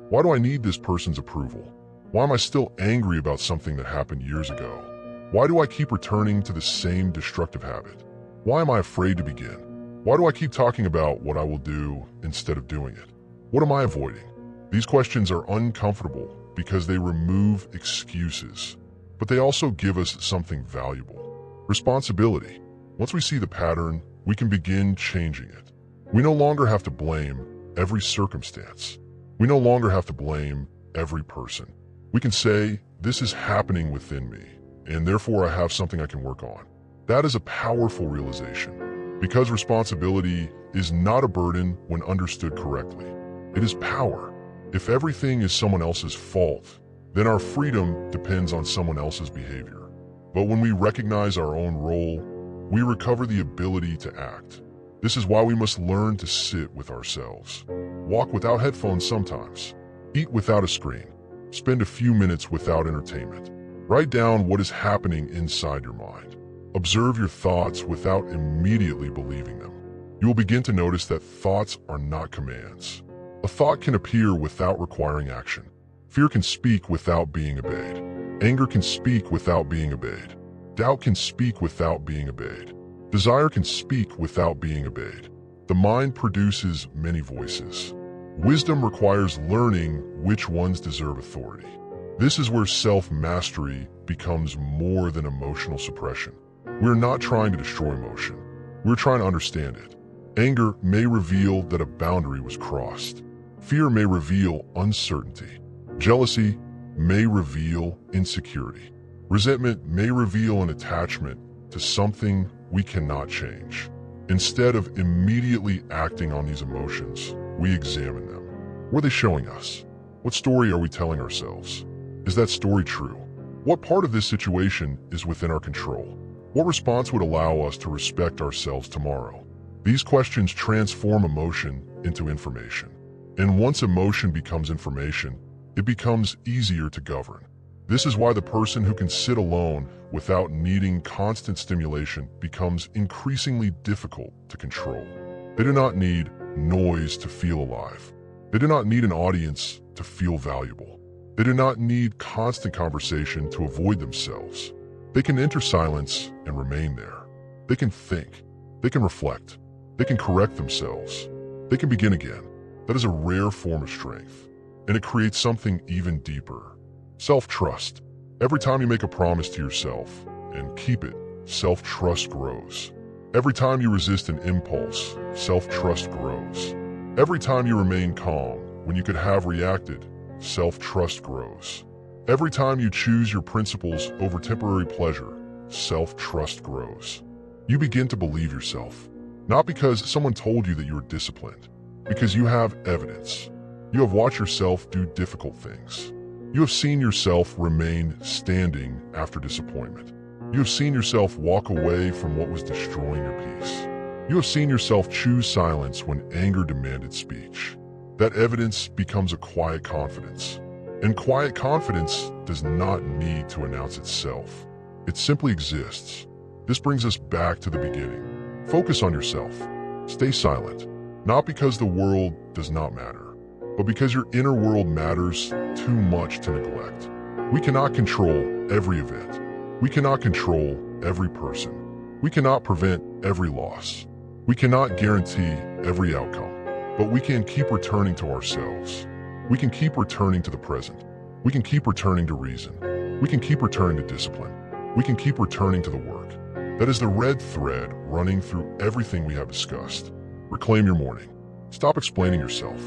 Why do I need this person's approval? Why am I still angry about something that happened years ago? Why do I keep returning to the same destructive habit? Why am I afraid to begin? Why do I keep talking about what I will do instead of doing it? What am I avoiding? These questions are uncomfortable because they remove excuses, but they also give us something valuable. Responsibility. Once we see the pattern, we can begin changing it. We no longer have to blame every circumstance. We no longer have to blame every person. We can say, this is happening within me, and therefore I have something I can work on. That is a powerful realization, because responsibility is not a burden when understood correctly. It is power. If everything is someone else's fault, then our freedom depends on someone else's behavior. But when we recognize our own role, we recover the ability to act. This is why we must learn to sit with ourselves. Walk without headphones sometimes. Eat without a screen. Spend a few minutes without entertainment. Write down what is happening inside your mind. Observe your thoughts without immediately believing them. You will begin to notice that thoughts are not commands. A thought can appear without requiring action. Fear can speak without being obeyed. Anger can speak without being obeyed. Doubt can speak without being obeyed. Desire can speak without being obeyed. The mind produces many voices. Wisdom requires learning which ones deserve authority. This is where self-mastery becomes more than emotional suppression. We're not trying to destroy emotion. We're trying to understand it. Anger may reveal that a boundary was crossed. Fear may reveal uncertainty. Jealousy may reveal insecurity. Resentment may reveal an attachment to something we cannot change. Instead of immediately acting on these emotions, we examine them. What are they showing us? What story are we telling ourselves? Is that story true? What part of this situation is within our control? What response would allow us to respect ourselves tomorrow? These questions transform emotion into information. And once emotion becomes information, it becomes easier to govern. This is why the person who can sit alone without needing constant stimulation becomes increasingly difficult to control. They do not need noise to feel alive. They do not need an audience to feel valuable. They do not need constant conversation to avoid themselves. They can enter silence and remain there. They can think. They can reflect. They can correct themselves. They can begin again. That is a rare form of strength, and it creates something even deeper. Self-trust. Every time you make a promise to yourself and keep it, self-trust grows. Every time you resist an impulse, self-trust grows. Every time you remain calm when you could have reacted, self-trust grows. Every time you choose your principles over temporary pleasure, self-trust grows. You begin to believe yourself, not because someone told you that you are disciplined, because you have evidence. You have watched yourself do difficult things. You have seen yourself remain standing after disappointment. You have seen yourself walk away from what was destroying your peace. You have seen yourself choose silence when anger demanded speech. That evidence becomes a quiet confidence. And quiet confidence does not need to announce itself. It simply exists. This brings us back to the beginning. Focus on yourself. Stay silent. Not because the world does not matter, but because your inner world matters too much to neglect. We cannot control every event. We cannot control every person. We cannot prevent every loss. We cannot guarantee every outcome, but we can keep returning to ourselves. We can keep returning to the present. We can keep returning to reason. We can keep returning to discipline. We can keep returning to the work. That is the red thread running through everything we have discussed. Reclaim your morning. Stop explaining yourself.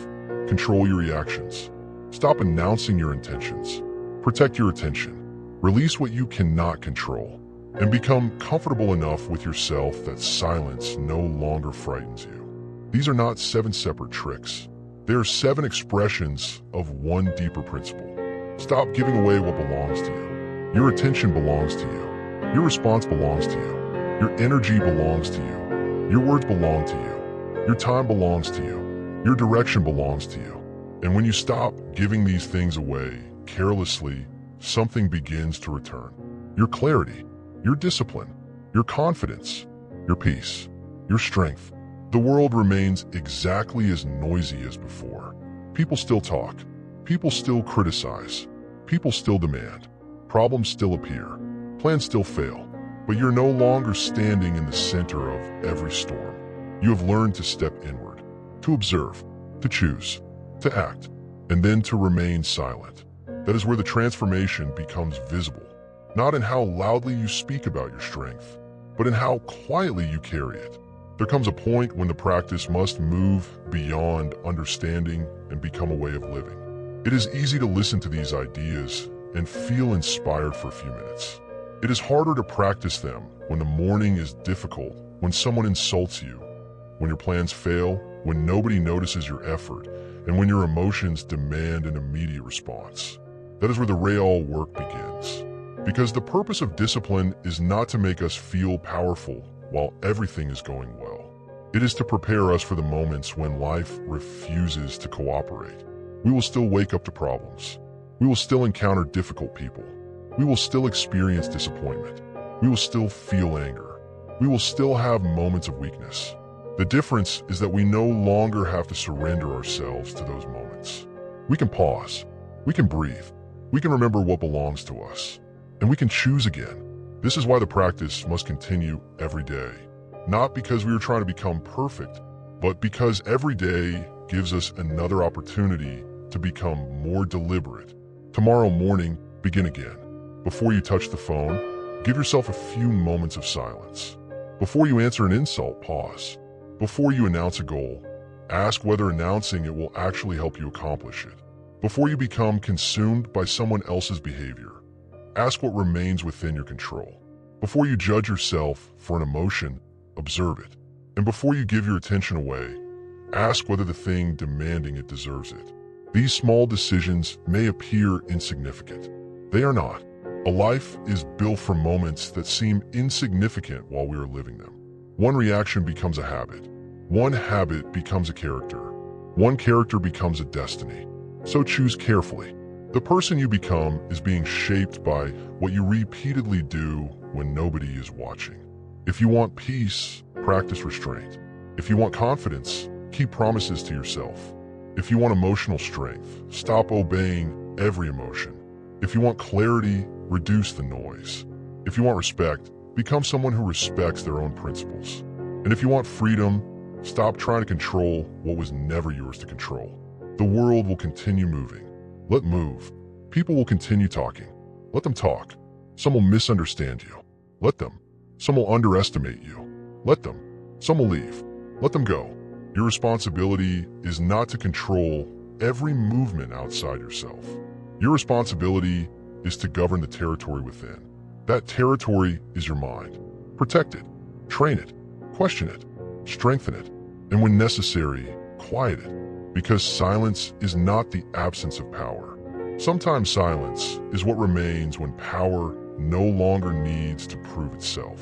Control your reactions. Stop announcing your intentions. Protect your attention. Release what you cannot control. And become comfortable enough with yourself that silence no longer frightens you. These are not 7 separate tricks. They are 7 expressions of one deeper principle. Stop giving away what belongs to you. Your attention belongs to you. Your response belongs to you. Your energy belongs to you. Your words belong to you. Your time belongs to you. Your direction belongs to you. And when you stop giving these things away carelessly, something begins to return. Your clarity, your discipline, your confidence, your peace, your strength. The world remains exactly as noisy as before. People still talk. People still criticize. People still demand. Problems still appear. Plans still fail. But you're no longer standing in the center of every storm. You have learned to step inward, to observe, to choose, to act, and then to remain silent. That is where the transformation becomes visible, not in how loudly you speak about your strength, but in how quietly you carry it. There comes a point when the practice must move beyond understanding and become a way of living. It is easy to listen to these ideas and feel inspired for a few minutes. It is harder to practice them when the morning is difficult, when someone insults you, when your plans fail, when nobody notices your effort, and when your emotions demand an immediate response. That is where the real work begins. Because the purpose of discipline is not to make us feel powerful while everything is going well. It is to prepare us for the moments when life refuses to cooperate. We will still wake up to problems. We will still encounter difficult people. We will still experience disappointment. We will still feel anger. We will still have moments of weakness. The difference is that we no longer have to surrender ourselves to those moments. We can pause. We can breathe. We can remember what belongs to us. And we can choose again. This is why the practice must continue every day. Not because we are trying to become perfect, but because every day gives us another opportunity to become more deliberate. Tomorrow morning, begin again. Before you touch the phone, give yourself a few moments of silence. Before you answer an insult, pause. Before you announce a goal, ask whether announcing it will actually help you accomplish it. Before you become consumed by someone else's behavior, ask what remains within your control. Before you judge yourself for an emotion, observe it. And before you give your attention away, ask whether the thing demanding it deserves it. These small decisions may appear insignificant. They are not. A life is built from moments that seem insignificant while we are living them. One reaction becomes a habit. One habit becomes a character. One character becomes a destiny. So choose carefully. The person you become is being shaped by what you repeatedly do when nobody is watching. If you want peace, practice restraint. If you want confidence, keep promises to yourself. If you want emotional strength, stop obeying every emotion. If you want clarity, reduce the noise. If you want respect, become someone who respects their own principles. And if you want freedom, stop trying to control what was never yours to control. The world will continue moving. Let move. People will continue talking. Let them talk. Some will misunderstand you. Let them. Some will underestimate you. Let them. Some will leave. Let them go. Your responsibility is not to control every movement outside yourself. Your responsibility is to govern the territory within. That territory is your mind. Protect it. Train it. Question it. Strengthen it. And when necessary, quiet it. Because silence is not the absence of power. Sometimes silence is what remains when power no longer needs to prove itself.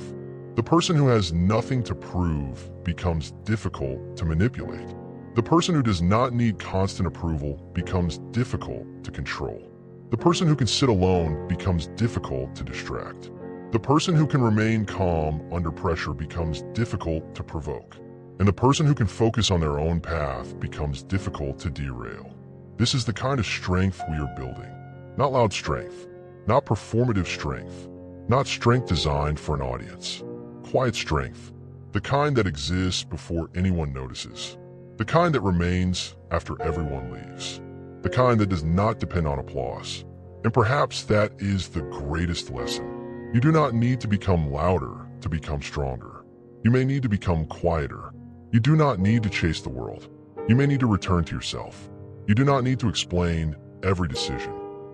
The person who has nothing to prove becomes difficult to manipulate. The person who does not need constant approval becomes difficult to control. The person who can sit alone becomes difficult to distract. The person who can remain calm under pressure becomes difficult to provoke. And the person who can focus on their own path becomes difficult to derail. This is the kind of strength we are building. Not loud strength, not performative strength, not strength designed for an audience. Quiet strength, the kind that exists before anyone notices. The kind that remains after everyone leaves. The kind that does not depend on applause. And perhaps that is the greatest lesson. You do not need to become louder to become stronger. You may need to become quieter. You do not need to chase the world. You may need to return to yourself. You do not need to explain every decision.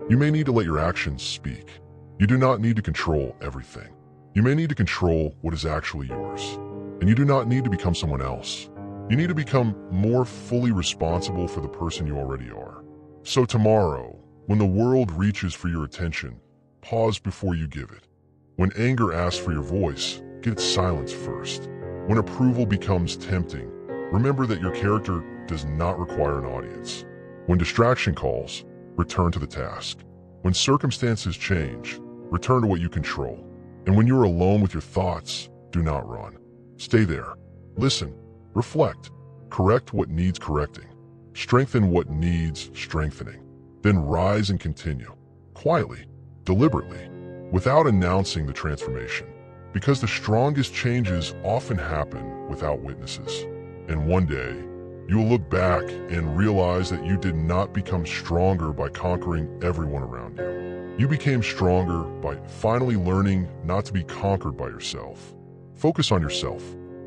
You may need to let your actions speak. You do not need to control everything. You may need to control what is actually yours. And you do not need to become someone else. You need to become more fully responsible for the person you already are. So tomorrow, when the world reaches for your attention, pause before you give it. When anger asks for your voice, get its silence first. When approval becomes tempting, remember that your character does not require an audience. When distraction calls, return to the task. When circumstances change, return to what you control. And when you are alone with your thoughts, do not run. Stay there. Listen. Reflect. Correct what needs correcting. Strengthen what needs strengthening. Then rise and continue. Quietly. Deliberately. Without announcing the transformation. Because the strongest changes often happen without witnesses. And one day, you will look back and realize that you did not become stronger by conquering everyone around you. You became stronger by finally learning not to be conquered by yourself. Focus on yourself.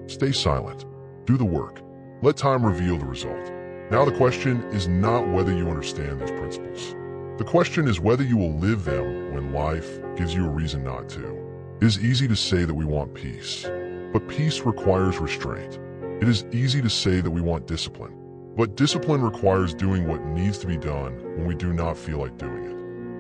Stay silent. Do the work. Let time reveal the result. Now the question is not whether you understand these principles. The question is whether you will live them when life gives you a reason not to. It is easy to say that we want peace, but peace requires restraint. It is easy to say that we want discipline, but discipline requires doing what needs to be done when we do not feel like doing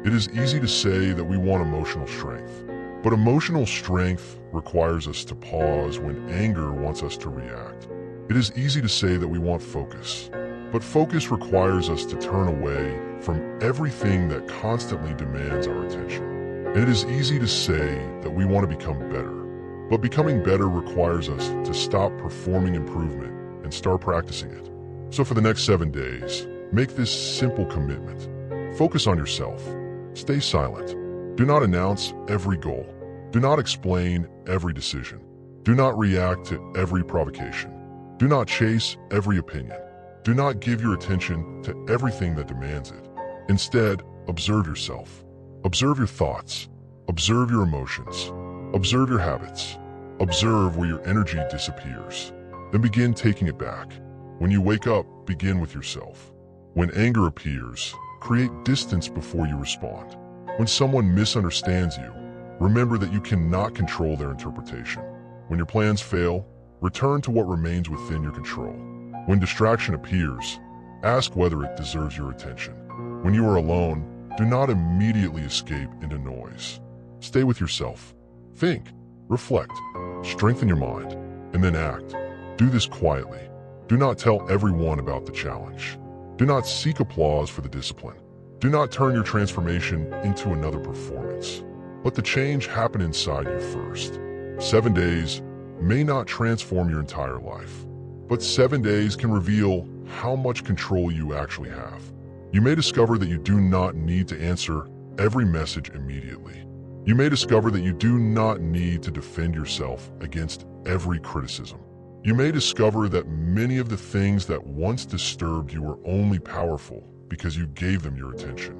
it. It is easy to say that we want emotional strength, but emotional strength requires us to pause when anger wants us to react. It is easy to say that we want focus, but focus requires us to turn away from everything that constantly demands our attention. And it is easy to say that we want to become better, but becoming better requires us to stop performing improvement and start practicing it. So for the next 7 days, make this simple commitment. Focus on yourself. Stay silent. Do not announce every goal. Do not explain every decision. Do not react to every provocation. Do not chase every opinion. Do not give your attention to everything that demands it. Instead, observe yourself. Observe your thoughts. Observe your emotions. Observe your habits. Observe where your energy disappears. Then begin taking it back. When you wake up, begin with yourself. When anger appears, create distance before you respond. When someone misunderstands you, remember that you cannot control their interpretation. When your plans fail, return to what remains within your control. When distraction appears, ask whether it deserves your attention. When you are alone, do not immediately escape into noise. Stay with yourself. Think, reflect, strengthen your mind, and then act. Do this quietly, Do not tell everyone about the challenge. Do not seek applause for the discipline. Do not turn your transformation into another performance. Let the change happen inside you first. 7 days may not transform your entire life, but 7 days can reveal how much control you actually have. You may discover that you do not need to answer every message immediately. You may discover that you do not need to defend yourself against every criticism. You may discover that many of the things that once disturbed you were only powerful because you gave them your attention.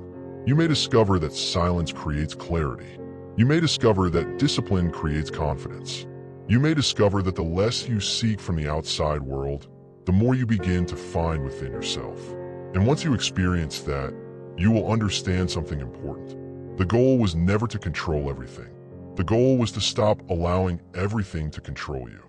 You may discover that silence creates clarity. You may discover that discipline creates confidence. You may discover that the less you seek from the outside world, the more you begin to find within yourself. And once you experience that, you will understand something important. The goal was never to control everything. The goal was to stop allowing everything to control you.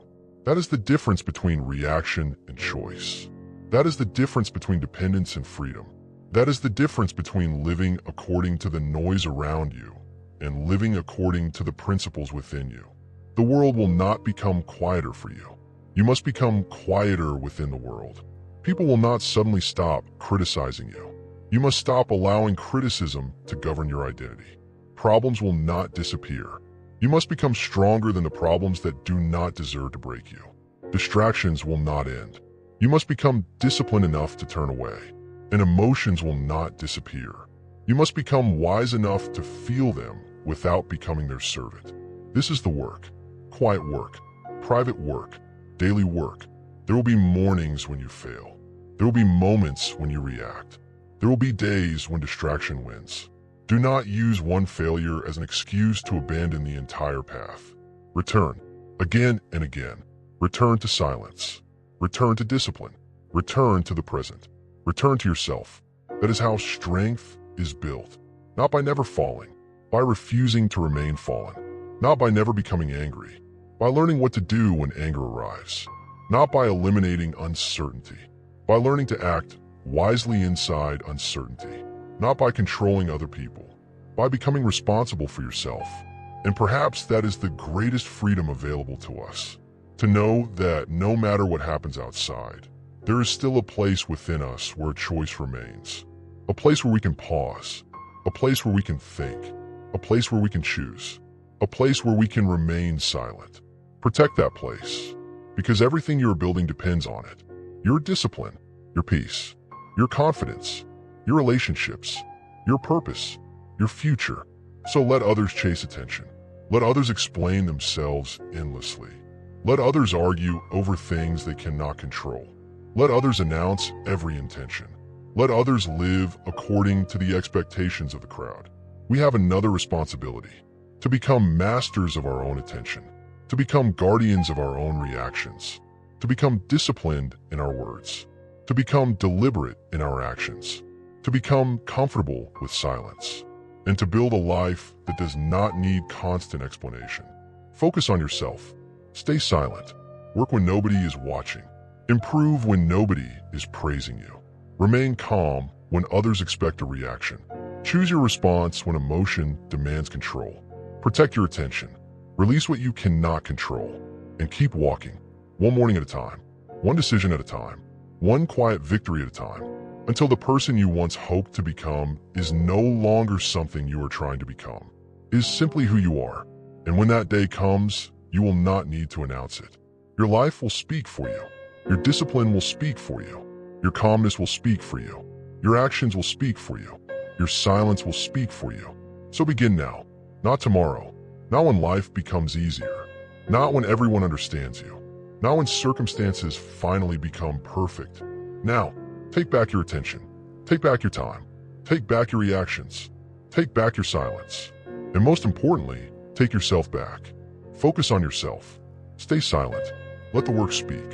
That is the difference between reaction and choice. That is the difference between dependence and freedom. That is the difference between living according to the noise around you and living according to the principles within you. The world will not become quieter for you. You must become quieter within the world. People will not suddenly stop criticizing you. You must stop allowing criticism to govern your identity. Problems will not disappear. You must become stronger than the problems that do not deserve to break you. Distractions will not end. You must become disciplined enough to turn away, and emotions will not disappear. You must become wise enough to feel them without becoming their servant. This is the work. Quiet work, private work, daily work. There will be mornings when you fail. There will be moments when you react. There will be days when distraction wins. Do not use one failure as an excuse to abandon the entire path. Return, again and again. Return to silence. Return to discipline. Return to the present. Return to yourself. That is how strength is built. Not by never falling, by refusing to remain fallen. Not by never becoming angry, by learning what to do when anger arrives. Not by eliminating uncertainty, by learning to act wisely inside uncertainty. Not by controlling other people, by becoming responsible for yourself. And perhaps that is the greatest freedom available to us. To know that no matter what happens outside, there is still a place within us where a choice remains. A place where we can pause. A place where we can think. A place where we can choose. A place where we can remain silent. Protect that place, because everything you're building depends on it. Your discipline, your peace, your confidence, your relationships, your purpose, your future. So let others chase attention. Let others explain themselves endlessly. Let others argue over things they cannot control. Let others announce every intention. Let others live according to the expectations of the crowd. We have another responsibility: to become masters of our own attention, to become guardians of our own reactions, to become disciplined in our words, to become deliberate in our actions, to become comfortable with silence, and to build a life that does not need constant explanation. Focus on yourself. Stay silent. Work when nobody is watching. Improve when nobody is praising you. Remain calm when others expect a reaction. Choose your response when emotion demands control. Protect your attention. Release what you cannot control. And keep walking, one morning at a time, one decision at a time, one quiet victory at a time, until the person you once hoped to become is no longer something you are trying to become. It is simply who you are. And when that day comes, you will not need to announce it. Your life will speak for you. Your discipline will speak for you. Your calmness will speak for you. Your actions will speak for you. Your silence will speak for you. So begin now, not tomorrow, not when life becomes easier, not when everyone understands you, not when circumstances finally become perfect. Now, take back your attention. Take back your time. Take back your reactions. Take back your silence. And most importantly, take yourself back. Focus on yourself. Stay silent. Let the work speak.